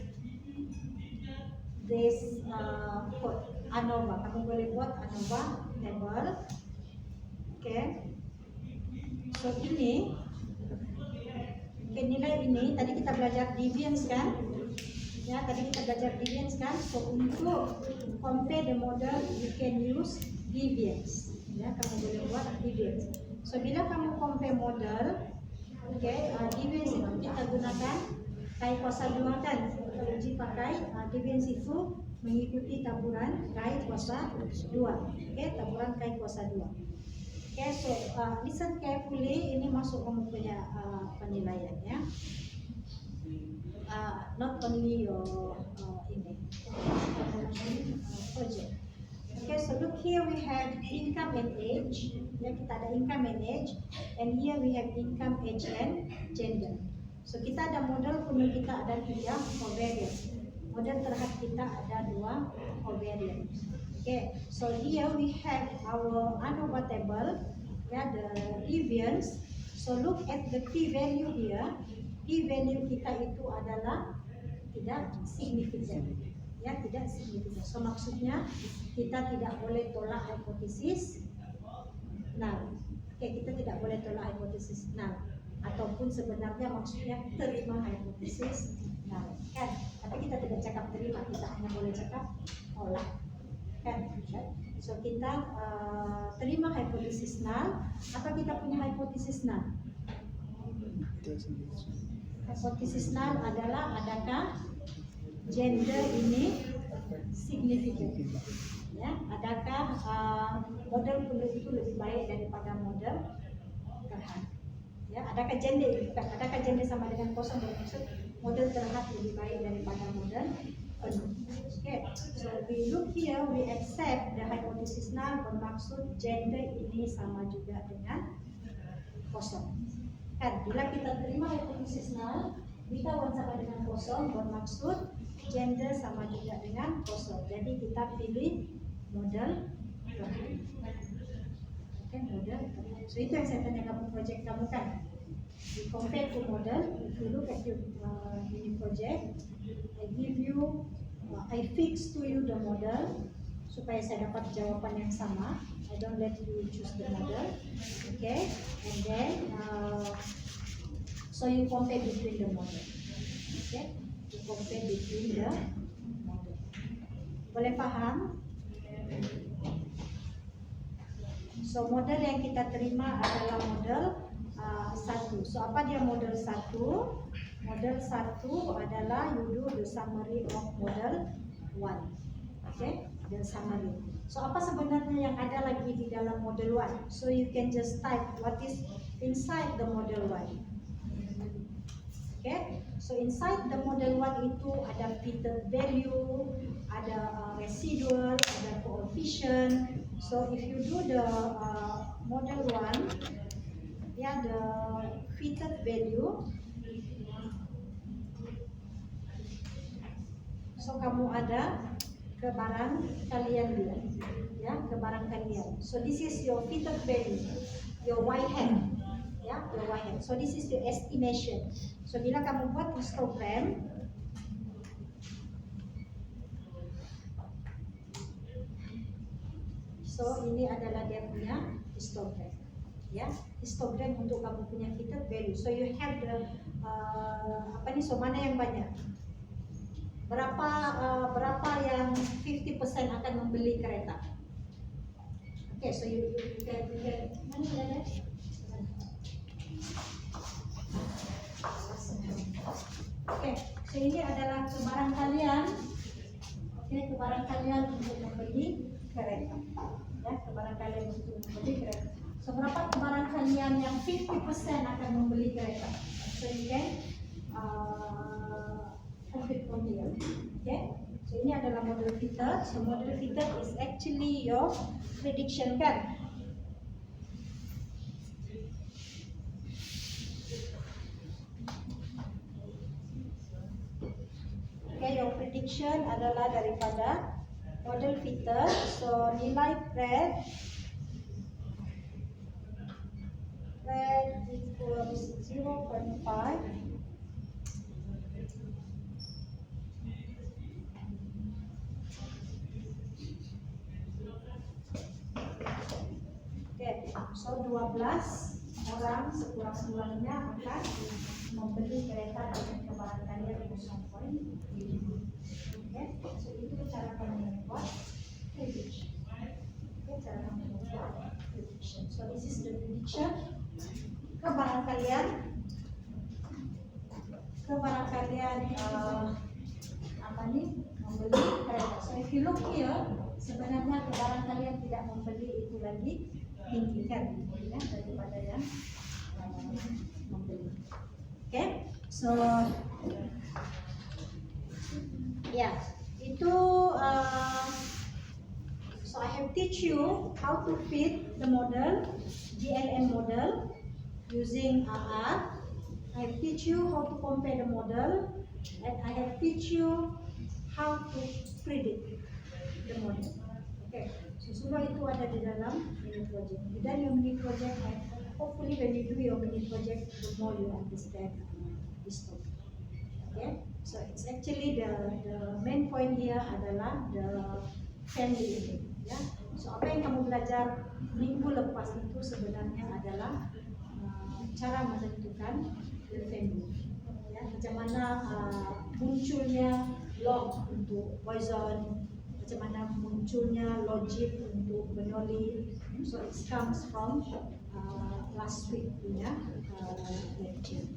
this code ANOVA. Kamu boleh buat ANOVA table. Okay. So ini, nilai ini tadi kita belajar deviance kan? Ya, tadi kita belajar deviance kan? So untuk compare the model, you can use deviance. Ya, kamu boleh buat deviance. So bila kamu compare model, okay, deviance itu kita gunakan kai kuasa 2 kan? Kalau uji pakai deviance itu mengikuti taburan kai kuasa 2. Okay, taburan kai kuasa 2. Okay, so listen carefully. Ini masuk kamu punya penilaian ya. Not only your project. Okay, so look here we have income and age. Ya, kita ada income and age, and here we have income, age, and gender. So kita ada model punya, kita ada 3 covariate. Model terhad kita ada 2 covariate. Okay, so here we have our ANOVA table, ya, the deviance. So look at the p value here. P value kita itu adalah tidak signifikan. Ya, tidak signifikan. So maksudnya kita tidak boleh tolak hipotesis null. Oke, kita tidak boleh tolak hipotesis null. Ataupun sebenarnya maksudnya terima hipotesis null. Kan? Tapi kita tidak cakap terima, kita hanya boleh cakap tolak. Kan? So kita terima hipotesis null. Apa kita punya hipotesis null? Hipotesis null adalah adakah gender ini signifikan? Ya, adakah model penuh itu lebih baik daripada model terhad? Ya, adakah gender itu bukan? Adakah gender sama dengan kosong bermaksud model terhad lebih baik daripada model penuh? Okay, so we look here, we accept the hypothesis null bermaksud gender ini sama juga dengan kosong. Kan, bila kita terima hipotesis null, B1 sama dengan kosong bermaksud gender sama juga dengan kosong. Jadi kita pilih model terhad. Okay, model terhad. So itu yang saya tanya kamu project kamu kan. We compare to model. If you look at your mini project, I give you, I fix to you the model supaya saya dapat jawaban yang sama. I don't let you choose the model. Okay, and then so you compare between the model. Okay, you compare between the model. Boleh paham? So model yang kita terima adalah model 1. So apa dia model 1? Model 1 adalah you do the summary of model 1. Okay, the summary. So apa sebenarnya yang ada lagi di dalam model 1? So you can just type what is inside the model 1. Okay, so inside the model 1 itu ada fitted value, ada residual, ada coefficient. So if you do the model 1, ya, the fitted value. So kamu ada ke barang kalian dia, ya, ke barang kalian. So this is your fitted value, your y hat, ya, your y hat. So this is the estimation. So bila kamu buat histogram, so ini adalah dia punya histogram, ya, histogram untuk kamu punya fitted value. So you have the so mana yang banyak? Berapa yang 50% akan membeli kereta? Okay, so you can mana ada? Okay, so ini adalah kebarang kalian. Okay, kebarang kalian untuk membeli kereta. Ya, kebarang kalian untuk membeli kereta. So berapa kebarang kalian yang 50% akan membeli kereta? So you can complete from here. Okay, so ini adalah model fitted. So model fitted is actually your prediction kan? Okay, your prediction adalah daripada model fitted. So nilai Fred equals 0.5. Okay, so 12 orang sekurang-kurangnya akan membeli kereta dengan kebarang kalian 0.5. Okay, so itu cara kamu membuat prediction. Okay, cara kamu membuat prediction. So this is the prediction. Kebarang kalian membeli kereta. So if you look here, sebenarnya kebarang kalian tidak membeli itu lagi tinggi kan, ya, daripada yang membeli. Okay, so ya, itu so I have teach you how to fit the model, GLM model using R. I teach you how to compare the model, and I have teach you how to predict the model. Okay, so semua itu ada di dalam mini project. Dan your mini project, hopefully when you do your mini project, the more you understand this topic. Okay, So it's actually the main point here adalah the family, ya. So apa yang kamu belajar minggu lepas itu sebenarnya adalah cara menentukan the family, ya. Macam mana munculnya log untuk poison, macam mana munculnya logic untuk Bernoulli. So it comes from last week punya lecture.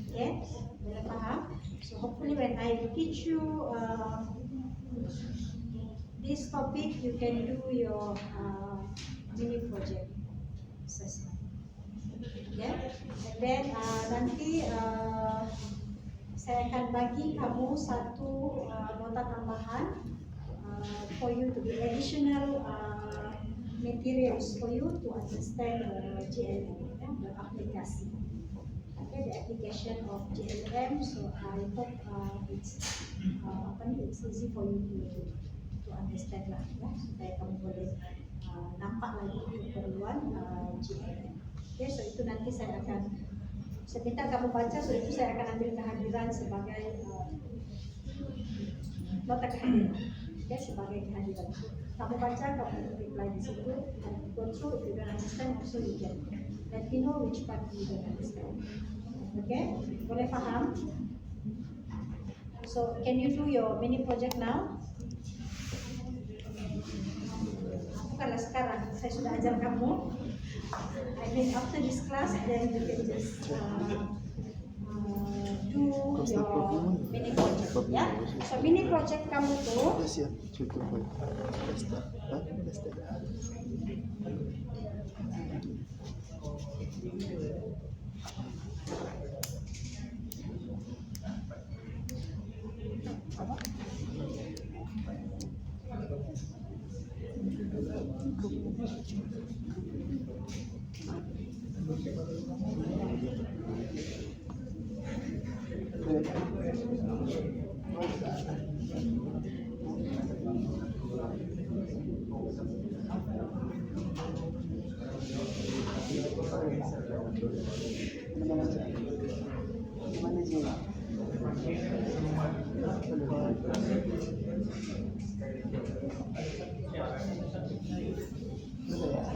Okay, boleh faham? So hopefully when I teach you this topic, you can do your mini project assessment. Okay, and then nanti saya akan bagi kamu satu nota tambahan for you to be additional materials for you to understand GLM, the aplikasi. Okay, the application of GLM. So I hope it's easy for you to understand lah, ya, supaya kamu boleh nampak lagi keperluan GLM. Okay, so itu nanti saya minta kamu baca. So itu saya akan ambil kehadiran sebagai nota kehadiran. Okay, sebagai kehadiran. Kamu baca, kamu reply di situ, and go through. If you don't understand, also you can let me know which part you don't understand. Okay, boleh faham? So can you do your mini project now? Bukanlah sekarang, saya sudah ajar kamu. I mean after this class, then you can just do your mini project, ya. So mini project kamu tuh. Yes, ya. Cukup baik.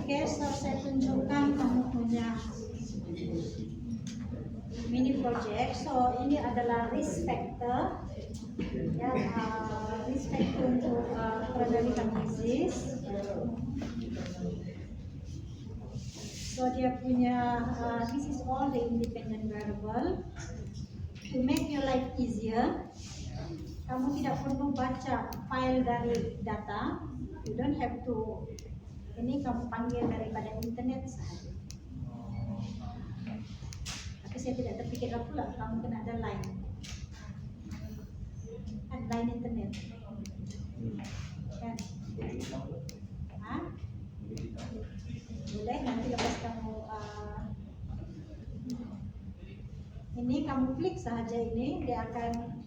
Oke, so saya tunjukkan kamu punya mini project. So ini adalah risk factor, ya, risk factor untuk peradaan disease. So dia punya this is all the independent variable. To make your life easier, kamu tidak perlu baca file dari data. You don't have to. Ini kamu panggil daripada internet sahaja. Tapi saya tidak terfikirlah pula kamu kena ada line. Kan line internet. Kan? Hah? Boleh, nanti lepas kamu ini kamu klik sahaja ini, dia akan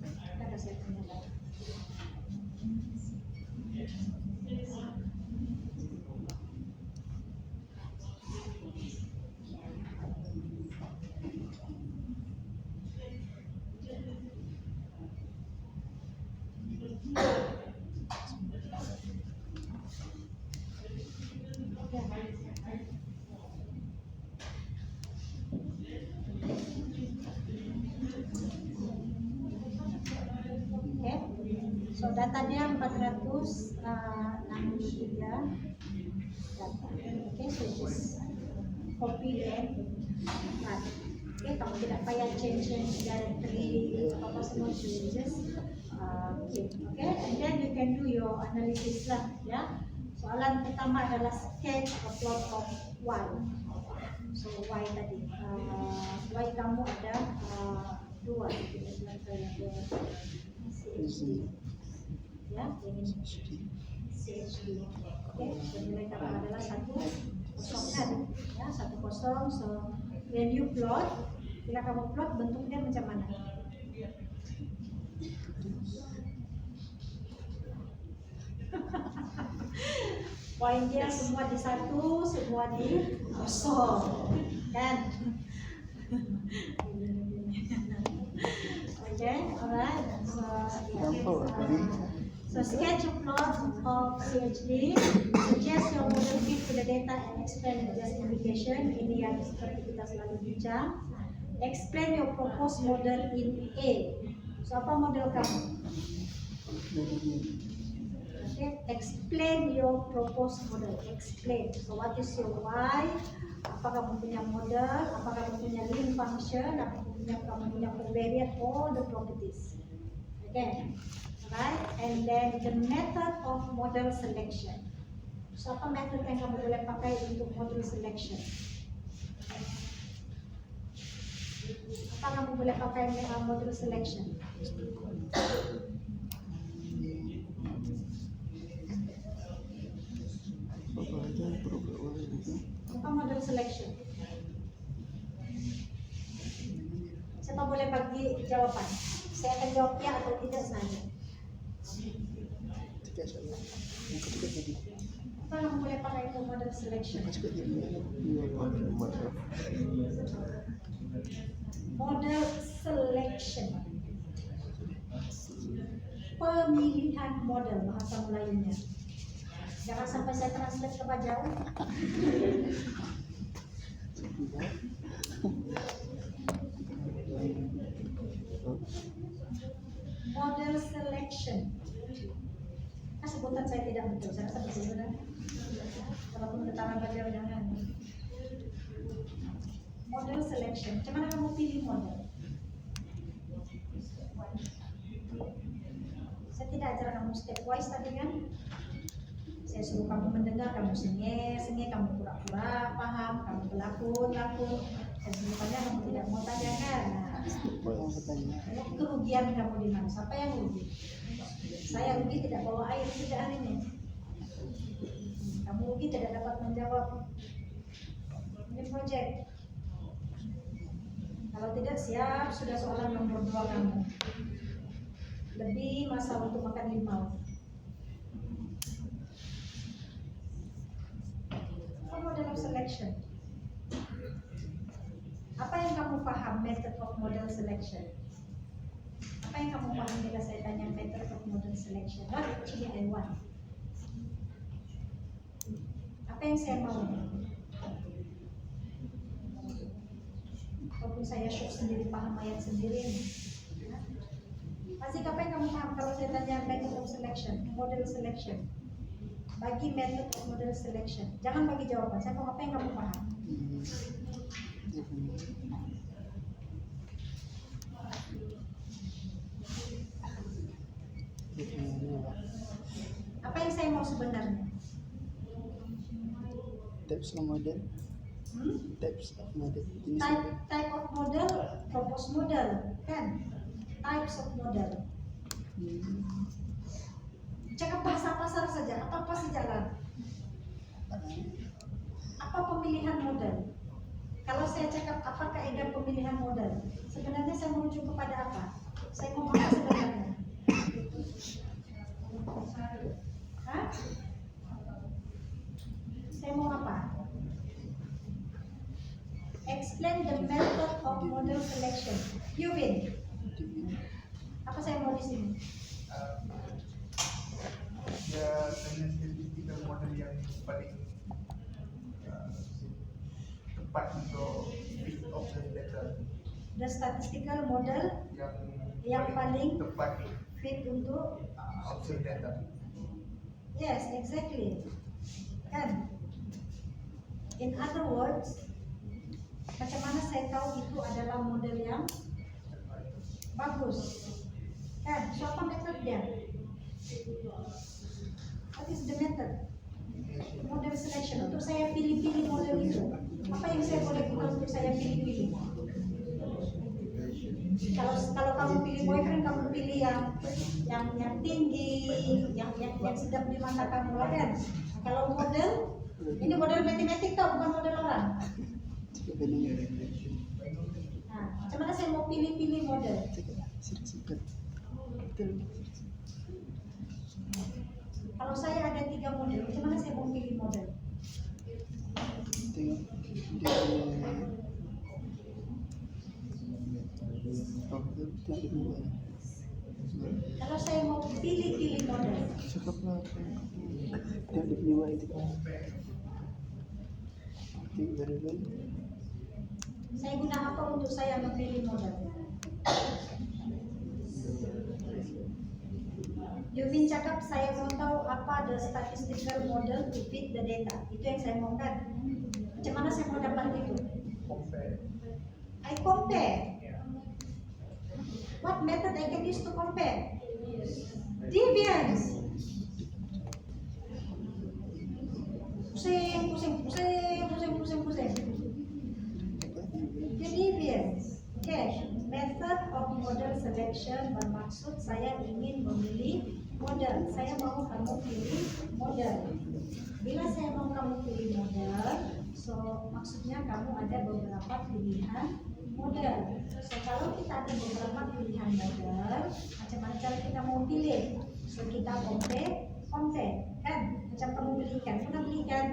kita kasih penjelasan. So datanya 463 data. Okay, so just copy and add. Okay, kamu tidak payah change directory apa semua, just keep. Okay, and then you can do your analysis lah, ya. Soalan pertama adalah sketch a plot of y. So y tadi, y kamu ada 2, ya, ini CHD. Oke, so nilai kamu adalah 1, 0 kan, ya, 1, 0. So when you plot, bila kamu plot bentuknya macam mana? Poin dia semua di 1, semua di 0, kan? Alright, so Gampang lah tadi. so sketch a plot of CHD, suggest your model fit to the data and explain the justification. Ini yang seperti kita selalu bincang. Explain your proposed model in A. So apa model kamu? Okay, explain your proposed model. Explain. So what is your why? Apa kamu punya model? Apa kamu punya link function? Apa kamu punya covariate? All the properties. Okay. Right, and then the method of model selection. So apa method yang kamu boleh pakai untuk model selection? Apa kamu boleh pakai model selection? Apa model selection? Siapa boleh bagi jawaban? Saya akan jawab ya atau tidak saja. Tiga saja. Yang ketiga tadi. Apa yang boleh pakai untuk model selection? Model selection. Pemilihan model bahasa Melayunya. Jangan sampai saya translate ke Jawa. Model selection. Sebutan saya tidak betul, saya rasa betul kan? Walaupun keterangan belajar jangan. Model selection, cuman kamu pilih model. Saya tidak ajar kamu stepwise tadi kan? Saya suruh kamu mendengar, kamu sengih, kamu pura-pura paham, kamu pelakon. Saya suruh kamu tidak mau tanyakan. Nah, kerugian kamu di mana? Siapa yang rugi? Saya rugi tidak bawa air tidak hari ini. Kamu rugi tidak dapat menjawab. Ini proyek. Kalau tidak siap, sudah soalan nomor 2 kamu. Lebih masa untuk makan limau. Apa model of selection? Apa yang kamu paham method of model selection? Apa yang kamu paham bila saya tanya method of model selection? What actually I want? Apa yang saya mau? Walaupun saya shock sendiri, paham ayat sendiri. Masih apa yang kamu paham kalau saya tanya method of selection, model selection? Bagi method of model selection. Jangan bagi jawaban, saya mau apa yang kamu paham? Apa yang saya mau sebenarnya? Types of model. Types of model. Type of model, proposed model, kan? Types of model. Cakap bahasa pasar saja, apa sih jalan? Apa pemilihan model? Kalau saya cakap apa kaidah pemilihan model, sebenarnya saya merujuk kepada apa? Saya mau apa sebenarnya? Hah? Saya mau apa? Explain the method of model selection. You win. Apa saya mau di sini? Ya, dengan statistical model yang paling tepat untuk fit of the data. The statistical model yang paling tepat fit untuk observe data. yes, exactly. Kan? In other words, macam mana saya tahu itu adalah model yang bagus? Kan? So apa metodenya? What is the method? Model selection. Untuk saya pilih-pilih model itu. Apa yang saya boleh gunakan untuk saya pilih-pilih? Kalau kamu pilih boyfriend, kamu pilih yang tinggi, yang sedap di mata kamu, kan? Kalau model, ini model matematik tau, bukan model orang. Nah, macam mana saya mau pilih-pilih model? Kalau saya ada 3 model, macam mana saya mau pilih model? Kalau saya mau pilih-pilih model, Cakap lah. Tiap di lima itu. Very well. saya guna apa untuk saya memilih model? Yuvin cakap saya mau tahu apa the statistical model to fit the data. Itu yang saya mau kan. Macam mana saya mau dapat itu? I compare. What method I can use to compare? Deviance. Pusing. Deviance. Okay. Method of model selection bermaksud saya ingin memilih model. Saya mau kamu pilih model. Bila saya mau kamu pilih model, so maksudnya kamu ada beberapa pilihan model. So kalau kita ada beberapa pilihan model, macam mana cara kita mau pilih? So kita compare kan? Macam kamu beli ikan, pernah beli ikan?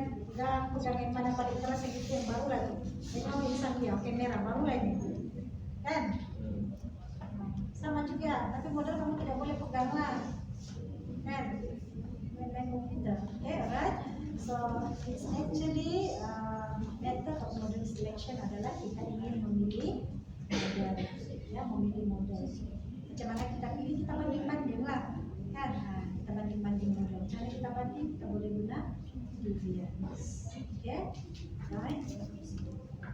Pegang yang mana paling keras yang itu yang baru lagi. Ini mau insang dia, oke merah baru lagi, kan? Sama juga, tapi model kamu tidak boleh pegang lah, kan? Main komputer, okay, alright. So it's actually method of model selection adalah kita ingin memilih model, ya memilih model. Macam mana kita pilih, kita banding lah, kan? Kita banding model. Cara kita banding, kita boleh guna deviance, okay, right?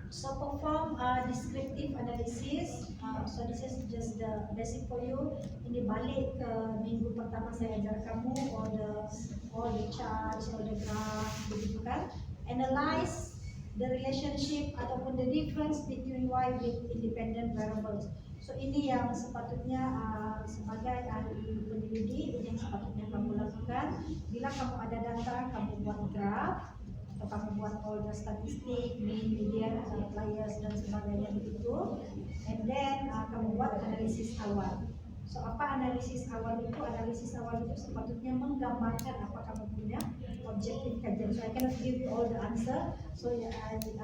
So perform descriptive analysis. So this is just the basic for you. Ini balik ke minggu pertama saya ajar kamu all the charts, all the graph, begitu kan? Analyze the relationship ataupun the difference between Y with independent variables. So ini yang sepatutnya sebagai ahli peneliti ini yang sepatutnya kamu lakukan. Bila kamu ada data, kamu buat graph atau kamu buat all the statistik, mean, median, outliers dan sebagainya begitu. And then kamu buat analisis awal. So apa analisis awal itu? Analisis awal itu sepatutnya menggambarkan apa kamu punya objektif kajian. So I cannot give you all the answer. So I give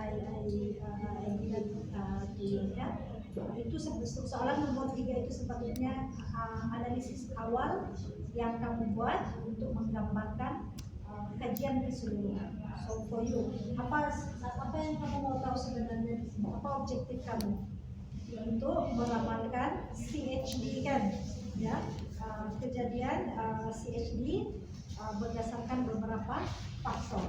it to you, ya. Itu soalan nomor 3 itu sepatutnya analisis awal yang kamu buat untuk menggambarkan kajian keseluruhan. So for you, apa yang kamu mau tahu sebenarnya? Apa objektif kamu? Untuk meramalkan CHD kan, ya, kejadian CHD berdasarkan beberapa faktor.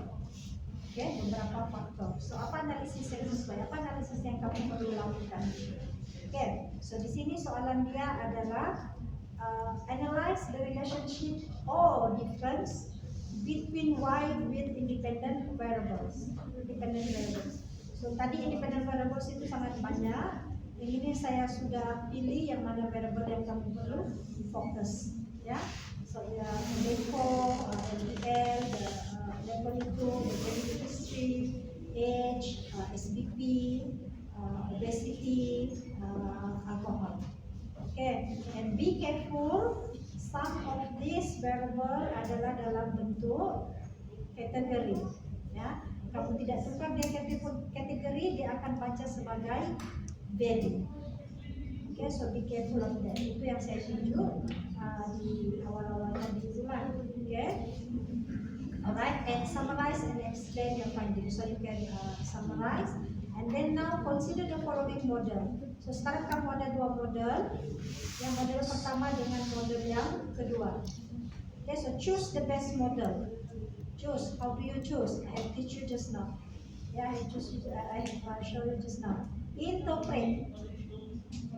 Okay, beberapa faktor. So apa analisis yang sesuai? Apa analisis yang kamu perlu lakukan? Okay, so di sini soalan dia adalah analyze the relationship or difference between Y with independent variables. So tadi independent variables itu sangat banyak. Yang ini saya sudah pilih yang mana variable yang kamu perlu fokus, ya. So ya, level, LDL, level itu, the history, age, SBP, obesity, alcohol. Okay, and be careful. Some of these variable adalah dalam bentuk kategori, ya. Kamu tidak tukar dia kategori, dia akan baca sebagai value. Okay, so be careful of that. Itu yang saya tunjuk di awal-awal tadi itulah. Okay, alright, and summarize and explain your findings. So you can summarize, and then now consider the following model. So sekarang kamu ada dua model. Yang model pertama dengan model yang kedua. Okay, so choose the best model. Choose. How do you choose? I have teach you just now. Yeah, I have show you just now. Interpret.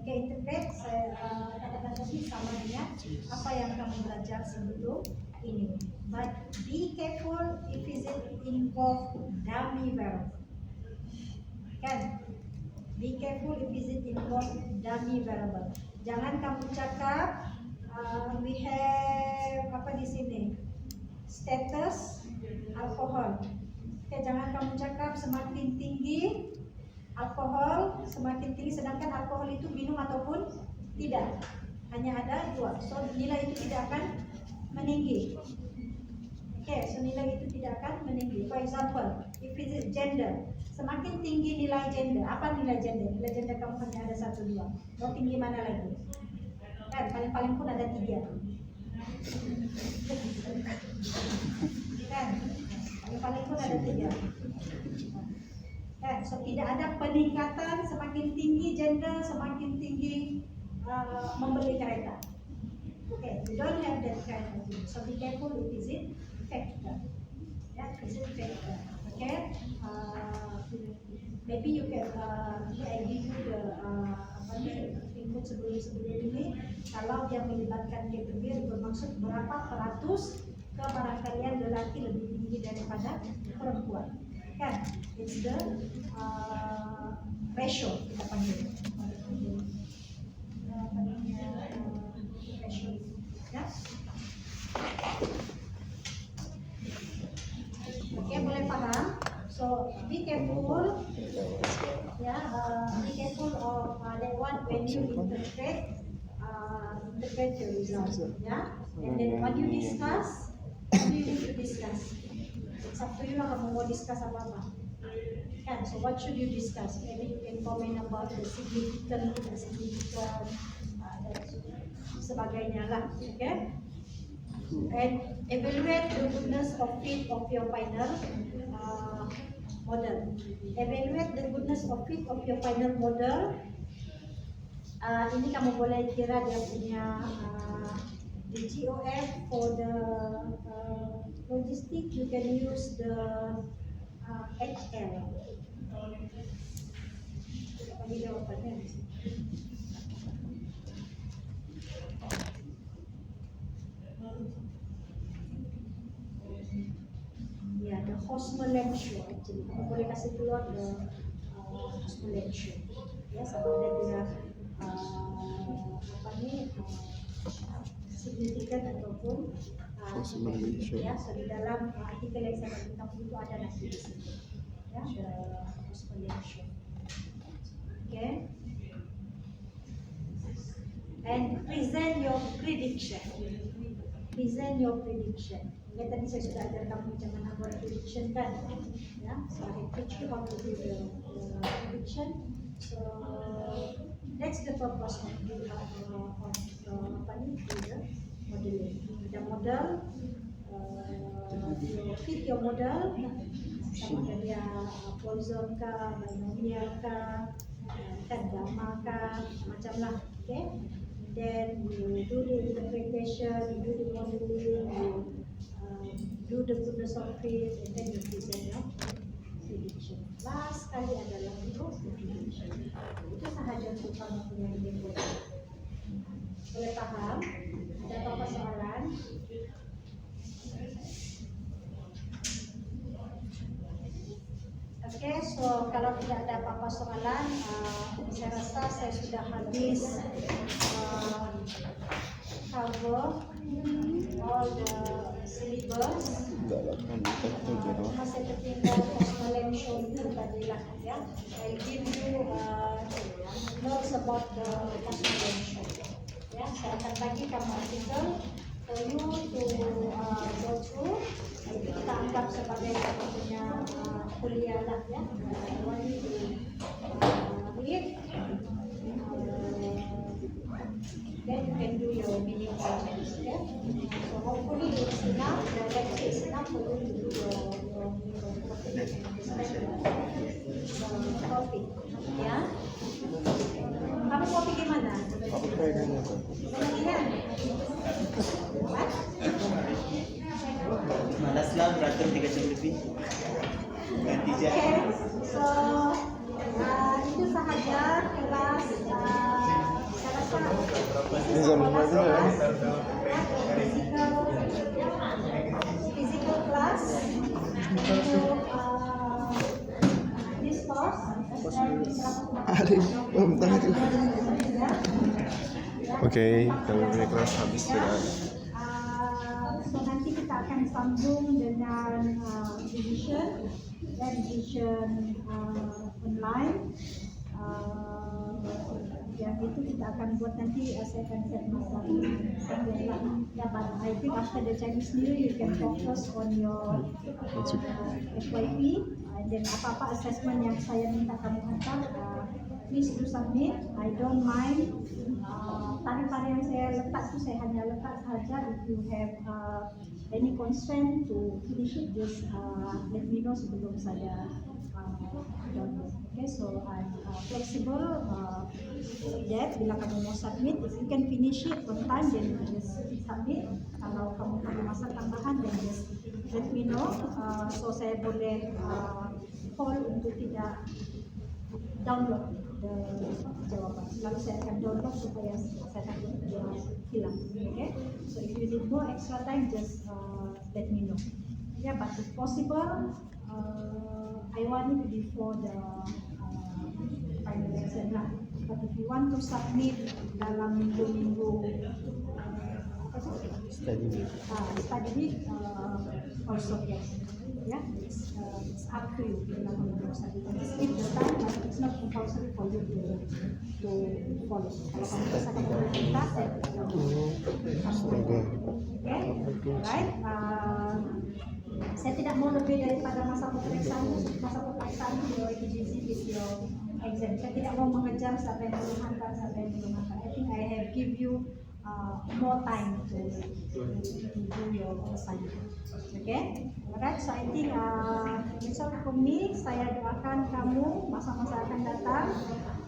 Okay, interpret. Saya katakan tadi sama dengan apa yang kamu belajar sebelum ini. But be careful if it involve dummy variable. Kan? Be careful if it involve dummy variable. Jangan kamu cakap we have apa di sini? Status alkohol. Okay, jangan kamu cakap semakin tinggi alkohol, semakin tinggi, sedangkan alkohol itu minum ataupun tidak. Hanya ada dua. So nilai itu tidak akan meninggi. Okay, so nilai itu tidak akan meninggi. For example, if it is gender, semakin tinggi nilai gender. Apa nilai gender? Nilai gender kamu hanya ada 1, 2. Mau tinggi mana lagi? Kan paling-paling pun ada 3. Kan paling-paling pun ada 3. Kan so tidak ada peningkatan, semakin tinggi gender semakin tinggi membeli kereta. Okay, you don't have that kind of thing. So be careful if is it factor. Yeah, is it factor? Okay. Maybe you can I give you the input sebelum ini. Kalau yang melibatkan category bermaksud berapa peratus kebarangkalian lelaki lebih tinggi daripada perempuan. Kan? It's the ratio kita panggil. Ratio. Ya. Oke, boleh paham? So be careful, be careful of that one when you interpret your results, And then what you discuss, what do you need to discuss? It's up to you lah kamu mau discuss apa. Kan? So what should you discuss? Maybe you can comment about the significant, dan sebagainya lah, okay? And evaluate the goodness of fit of your final model. Evaluate the goodness of fit of your final model. Ini kamu boleh kira dia punya the GOF for the logistic. You can use the HL. Bagi jawabannya. Ya, the Hosmer ratio actually. Kamu boleh kasih keluar the Hosmer ratio. Ya, sama ada dia signifikan ataupun Hosmer ratio. Ya, so di dalam artikel yang saya berikan itu ada nanti di sini. Ya, the Hosmer ratio. Okay. And present your prediction. Present your prediction. Ya, tadi saya sudah ajar kamu macam mana buat prediction kan? Ya, so I teach you how to do the prediction. So that's the purpose of modeling. The model, you fit your model. Sama ada dia Poisson kah, binomial kah, kan gamma kah, macam lah. Okay. Then you do the interpretation, you do the modeling, you do the goodness of fit, and then you present your prediction. Last kali adalah itu prediction. Itu sahaja untuk kamu punya ide. Boleh paham? Ada apa-apa soalan? Okay, so kalau tidak ada apa-apa soalan, saya rasa saya sudah habis cover all the syllabus. Masih tertinggal collection itu tadi lah ya. I give you notes about the collection. Ya, saya akan bagi kamu artikel for you to go through. Itu kita anggap sebagai satu punya kuliah lah ya. I want you to read. Then you can do your mini projects. Okay? So hopefully it's enough. The lecture is enough for you to do your topic. Ya. Kamu mau pergi mana? What? Malas lang, beratur 3 jam lebih. Ganti jam. Okay, so itu sahaja kelas saya rasa physical class untuk this course. Oke, kalau ini kelas habis sudah. So nanti kita akan sambung dengan division dan division online. Yang itu kita akan buat nanti. Saya akan set masalah. Ya, but I think after the Chinese New Year you can focus on your FYP. dan apa-apa assessment yang saya minta kamu hantar, please do submit. I don't mind. Tarif-tarif yang saya letak itu saya hanya letak saja. If you have any concern to finish it, just let me know sebelum saya download. Okay, so I'm flexible. That bila kamu mau submit, if you can finish it on time, then just submit. Kalau kamu ada masa tambahan, then just let me know. So saya boleh call untuk tidak download jawaban. Lalu saya akan download supaya saya takut dia hilang. Okay, so if you need more extra time, just let me know. Yeah, but if possible, I want it before the final exam lah. But if you want to submit dalam minggu-minggu Study week. Study week, also yes. Yeah, it's up to you. If the time, but it's not compulsory for you to follow. Kalau kamu bisa kamu berminta, saya Astaga. okay, right? Saya tidak mau lebih daripada masa pemeriksaan di OITGC with your exam. Saya tidak mau mengejar sampai belum hantar. I think I have give you more time to do your assignment. Okay, alright. So I think it's all for me. Saya doakan kamu masa-masa akan datang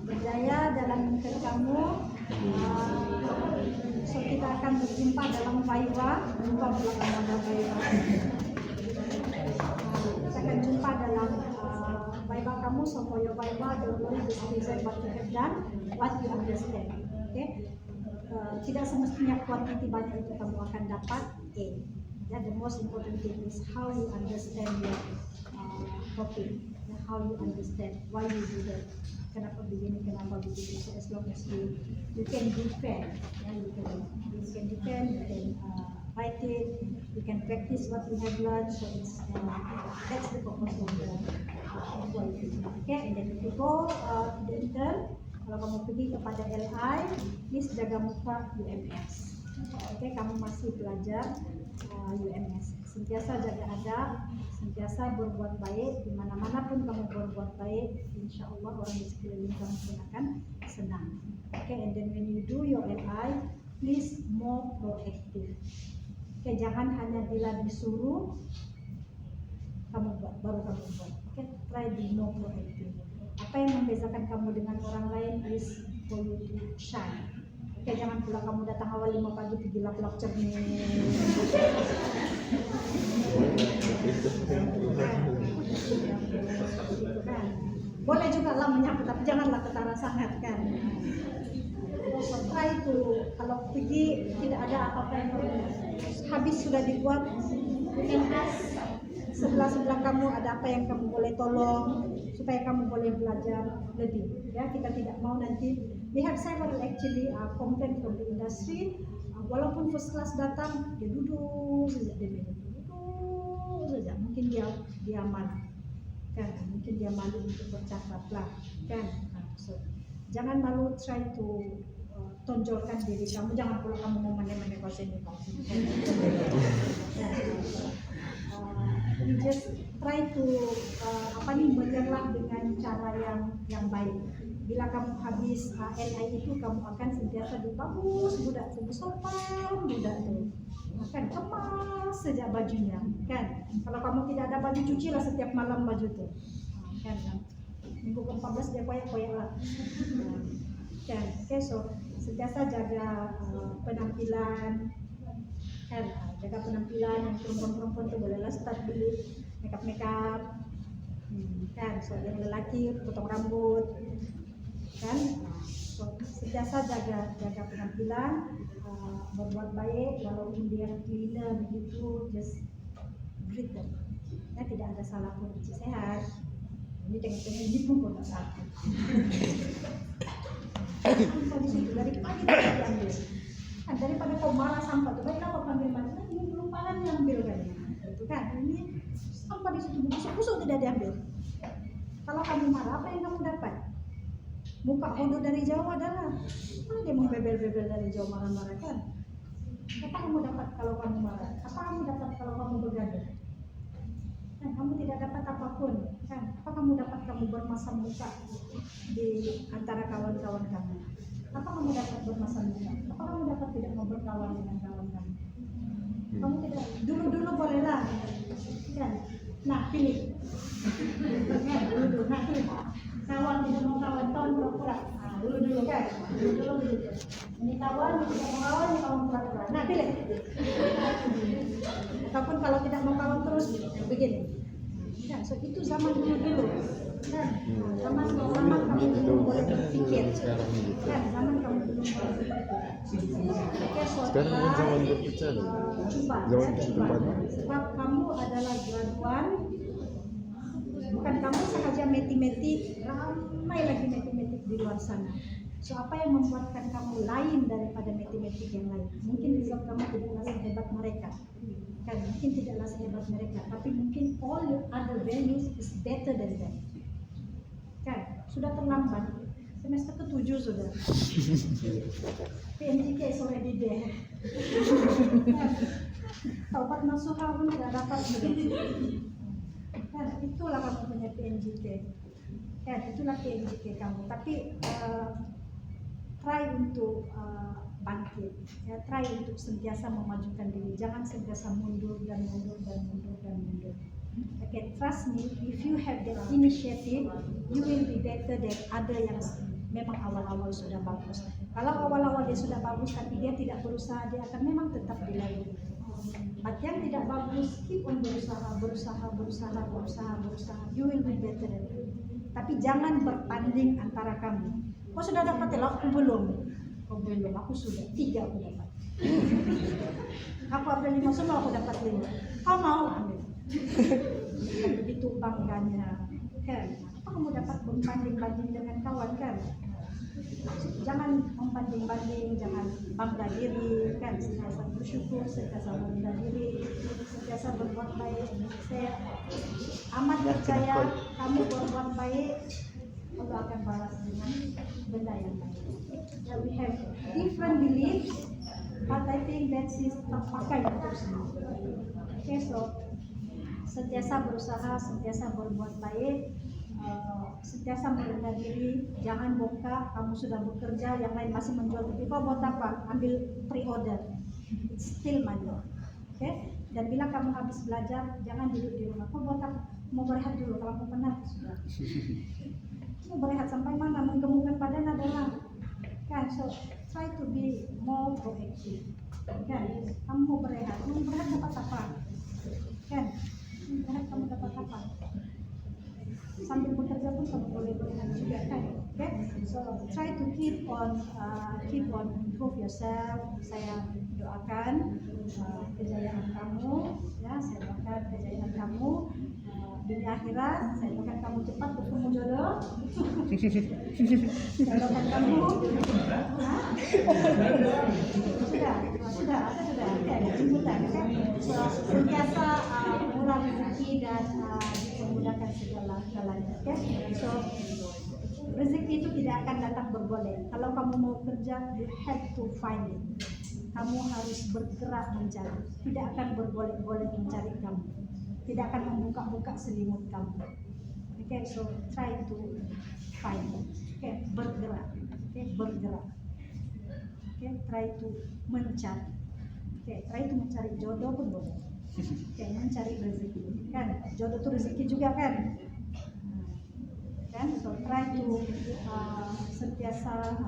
berjaya dalam mimpi kamu. So kita akan berjumpa dalam Viva. Lupa belakang ada Viva. Kita akan jumpa dalam Viva kamu. So for your Viva, don't worry, just present what you have done, what you understand. Okay. Tidak semestinya kuantiti banyak itu kamu akan dapat A. Yeah, the most important thing is how you understand your topic, how you understand why you do that. Kenapa begini, kenapa begitu. So as long as you can defend, you can defend, you can write it, you can practice what you have learned. So it's that's the purpose of the quality. Okay, and then if you go to the intern, kalau kamu pergi kepada LI, please jaga muka UMS. Oke, kamu masih belajar UMS. Sentiasa jaga adab, sentiasa berbuat baik. Di mana-mana pun kamu berbuat baik, insya Allah orang di sekeliling kamu pun akan senang. Oke, and then when you do your LI, please more proactive. Oke, jangan hanya bila disuruh kamu buat, baru kamu buat. Oke, try be more proactive. Apa yang membedakan kamu dengan orang lain is for you to shine. Oke, jangan pula kamu datang awal 5 pagi pergi lap-lap cermin. Boleh juga lah menyapa, tapi janganlah ketara sangat kan. So try to, kalau pergi tidak ada apa-apa yang habis sudah dibuat, sebelah-sebelah kamu ada apa yang kamu boleh tolong supaya kamu boleh belajar lebih. Ya, kita tidak mau nanti. We have several actually complaint from the industry. Walaupun first class datang, dia duduk saja, mungkin dia malu, kan? Mungkin dia malu untuk bercakap lah, kan? So, jangan malu, try to tonjolkan diri kamu. Jangan pula kamu mau mana-mana kau sini. You just try to menyerlah dengan cara yang baik. Bila kamu habis LI itu, kamu akan sentiasa bagus, budak tu sopan, budak tu akan kemas sejak bajunya, kan? Kalau kamu tidak ada baju, cucilah setiap malam baju tu, kan? Minggu ke-14 dia koyak-koyak lah, kan? Okay, so sentiasa jaga penampilan, kan? Jaga penampilan. Yang perempuan-perempuan tu bolehlah start beli makeup, kan? So yang lelaki potong rambut, kan? So sentiasa jaga penampilan, berbuat baik. Walaupun dia cleaner begitu, just greet them. Ya, tidak ada salah pun. Sehat. Ini tengok-tengok ini pun tak sakit. Di situ dari pagi tadi diambil. Kan daripada kau marah sampah tu, baik apa panggil mana? Ini belum pangan diambil kan? Itu kan? Ini sampah di situ busuk-busuk tidak diambil. Kalau kamu marah, apa yang kamu dapat? Muka hodoh dari jauh adalah dia membebel-bebel dari jauh, marah-marah, kan? Apa kamu dapat kalau kamu marah? Apa kamu dapat kalau kamu bergaduh? Kan kamu tidak dapat apapun, kan? Apa kamu dapat? Kamu bermasam muka di antara kawan-kawan kamu. Apa kamu dapat bermasam muka? Apa kamu dapat tidak mau berkawan dengan kawan kamu? Kamu tidak, dulu bolehlah, kan? Nah, pilih. Kan, dulu, nah pilih. Kawan tidak mau kawan, kawan pura-pura. Nah, dulu kan? Dulu. Ini kawan, tidak mau kawan, ini kawan pura-pura. Nah, pilih. Ataupun kalau tidak mau kawan terus, begini. Kan, so itu zaman dulu. Kan, zaman kamu belum boleh berpikir. Kan, zaman kamu belum boleh berpikir. Sekarang kan zaman berpecah loh. Zaman kehidupan. Sebab kamu adalah graduan, bukan kamu sahaja matematik, ramai lagi matematik di luar sana. So apa yang membuatkan kamu lain daripada matematik yang lain? Mungkin result kamu tidaklah sehebat mereka, kan? Mungkin tidaklah sehebat mereka, tapi mungkin all your other values is better than them. Kan? Sudah terlambat. Semester ke-7 sudah. PNJK is already there. Taubat nasuha pun tidak dapat. Kan, itulah kamu punya PNJK. Kan, itulah PNJK kamu. Tapi try untuk bangkit. Ya, try untuk sentiasa memajukan diri. Jangan sentiasa mundur. Okay, trust me, if you have that initiative, you will be better than other yang memang awal-awal sudah bagus. Kalau awal-awal dia sudah bagus tapi dia tidak berusaha, dia akan memang tetap di lain. But yang tidak bagus, keep on berusaha. You will be better than them. Tapi jangan bertanding antara kamu. Kau sudah dapat ya? Aku belum. Kau belum, aku sudah 3 aku dapat. Aku ambil 5 semua, aku dapat 5. Kau mau ambil? Begitu bangganya, kan? Apa kamu dapat membanding-banding dengan kawan, kan? Jangan membanding-banding, jangan bangga diri, kan? Sentiasa bersyukur, sentiasa merendah diri, sentiasa berbuat baik. Saya amat percaya kamu berbuat baik, Allah akan balas dengan benda yang baik. Yeah, we have different beliefs, but I think that is terpakai untuk semua. Okay, so sentiasa berusaha, sentiasa berbuat baik, sentiasa merendah diri, jangan bongkar. Kamu sudah bekerja, yang lain masih menjual TV, kau buat apa? Ambil pre-order, it's still money. Okay? Dan bila kamu habis belajar, jangan duduk di rumah. Kau buat apa? Mau berehat dulu, kalau mau penat sudah. Mau berehat sampai mana? Menggemukkan badan adalah, kan? So try to be more proactive. Kan? Kamu mau berehat dapat apa? Kan? Kamu dapat apa? Sambil bekerja pun kamu boleh berehat juga, kan? Okay? So try to keep on improve yourself. Saya doakan kejayaan kamu, ya. Saya doakan kejayaan kamu di akhirat. Saya doakan kamu cepat bertemu jodoh. Saya doakan kamu. Sudah. Oke, jemputan, kan? So, sentiasa murah rezeki dan dimudahkan segala-galanya. Okay? So rezeki itu tidak akan datang bergolek. Kalau kamu mau kerja, you have to find it. Kamu harus bergerak mencari. Tidak akan bergolek-golek mencari kamu. Tidak akan membuka-buka selimut kamu. Okay, so try to find it. Okay, bergerak. Okay, bergerak. Okay, try to mencari. Okay, try to mencari jodoh pun boleh. Okay, mencari rezeki. Kan, jodoh itu rezeki juga, kan? Kan, so try to sentiasa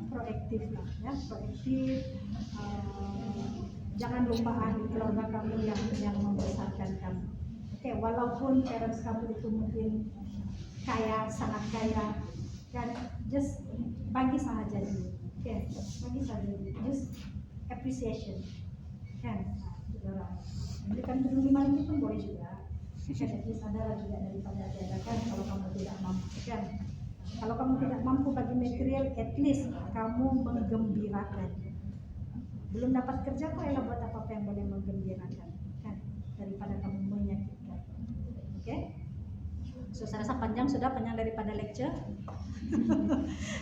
proaktif lah, ya, proaktif. Jangan lupa ahli keluarga kamu yang membesarkan kamu. Oke, walaupun parents kamu itu mungkin kaya, sangat kaya, kan, just bagi saja dulu. Oke, bagi saja dulu. Just appreciation, kan, saudara. Berikan dulu 5.000 pun boleh juga. Kan, at least adalah juga daripada tiada, kan, kalau kamu tidak mampu, kan. Kalau kamu tidak mampu bagi material, at least kamu menggembirakan. Belum dapat kerja, kok elah buat apa yang boleh menggembirakan, kan, daripada kamu menyakitkan. Oke? So saya rasa panjang daripada lecture.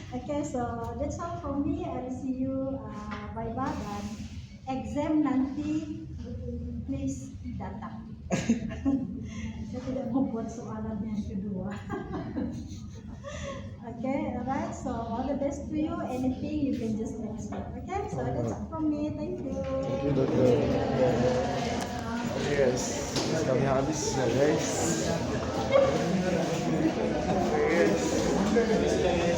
Okay, so that's all from me. I'll see you bye-bye, dan exam nanti please datang. Saya tidak mau buat soalan yang kedua. Okay, alright. So all the best to you. Anything you can just let us know. Okay, so that's all from me. Thank you. Thank you, Dokter. Oke guys, kami habis ya guys. Oke guys.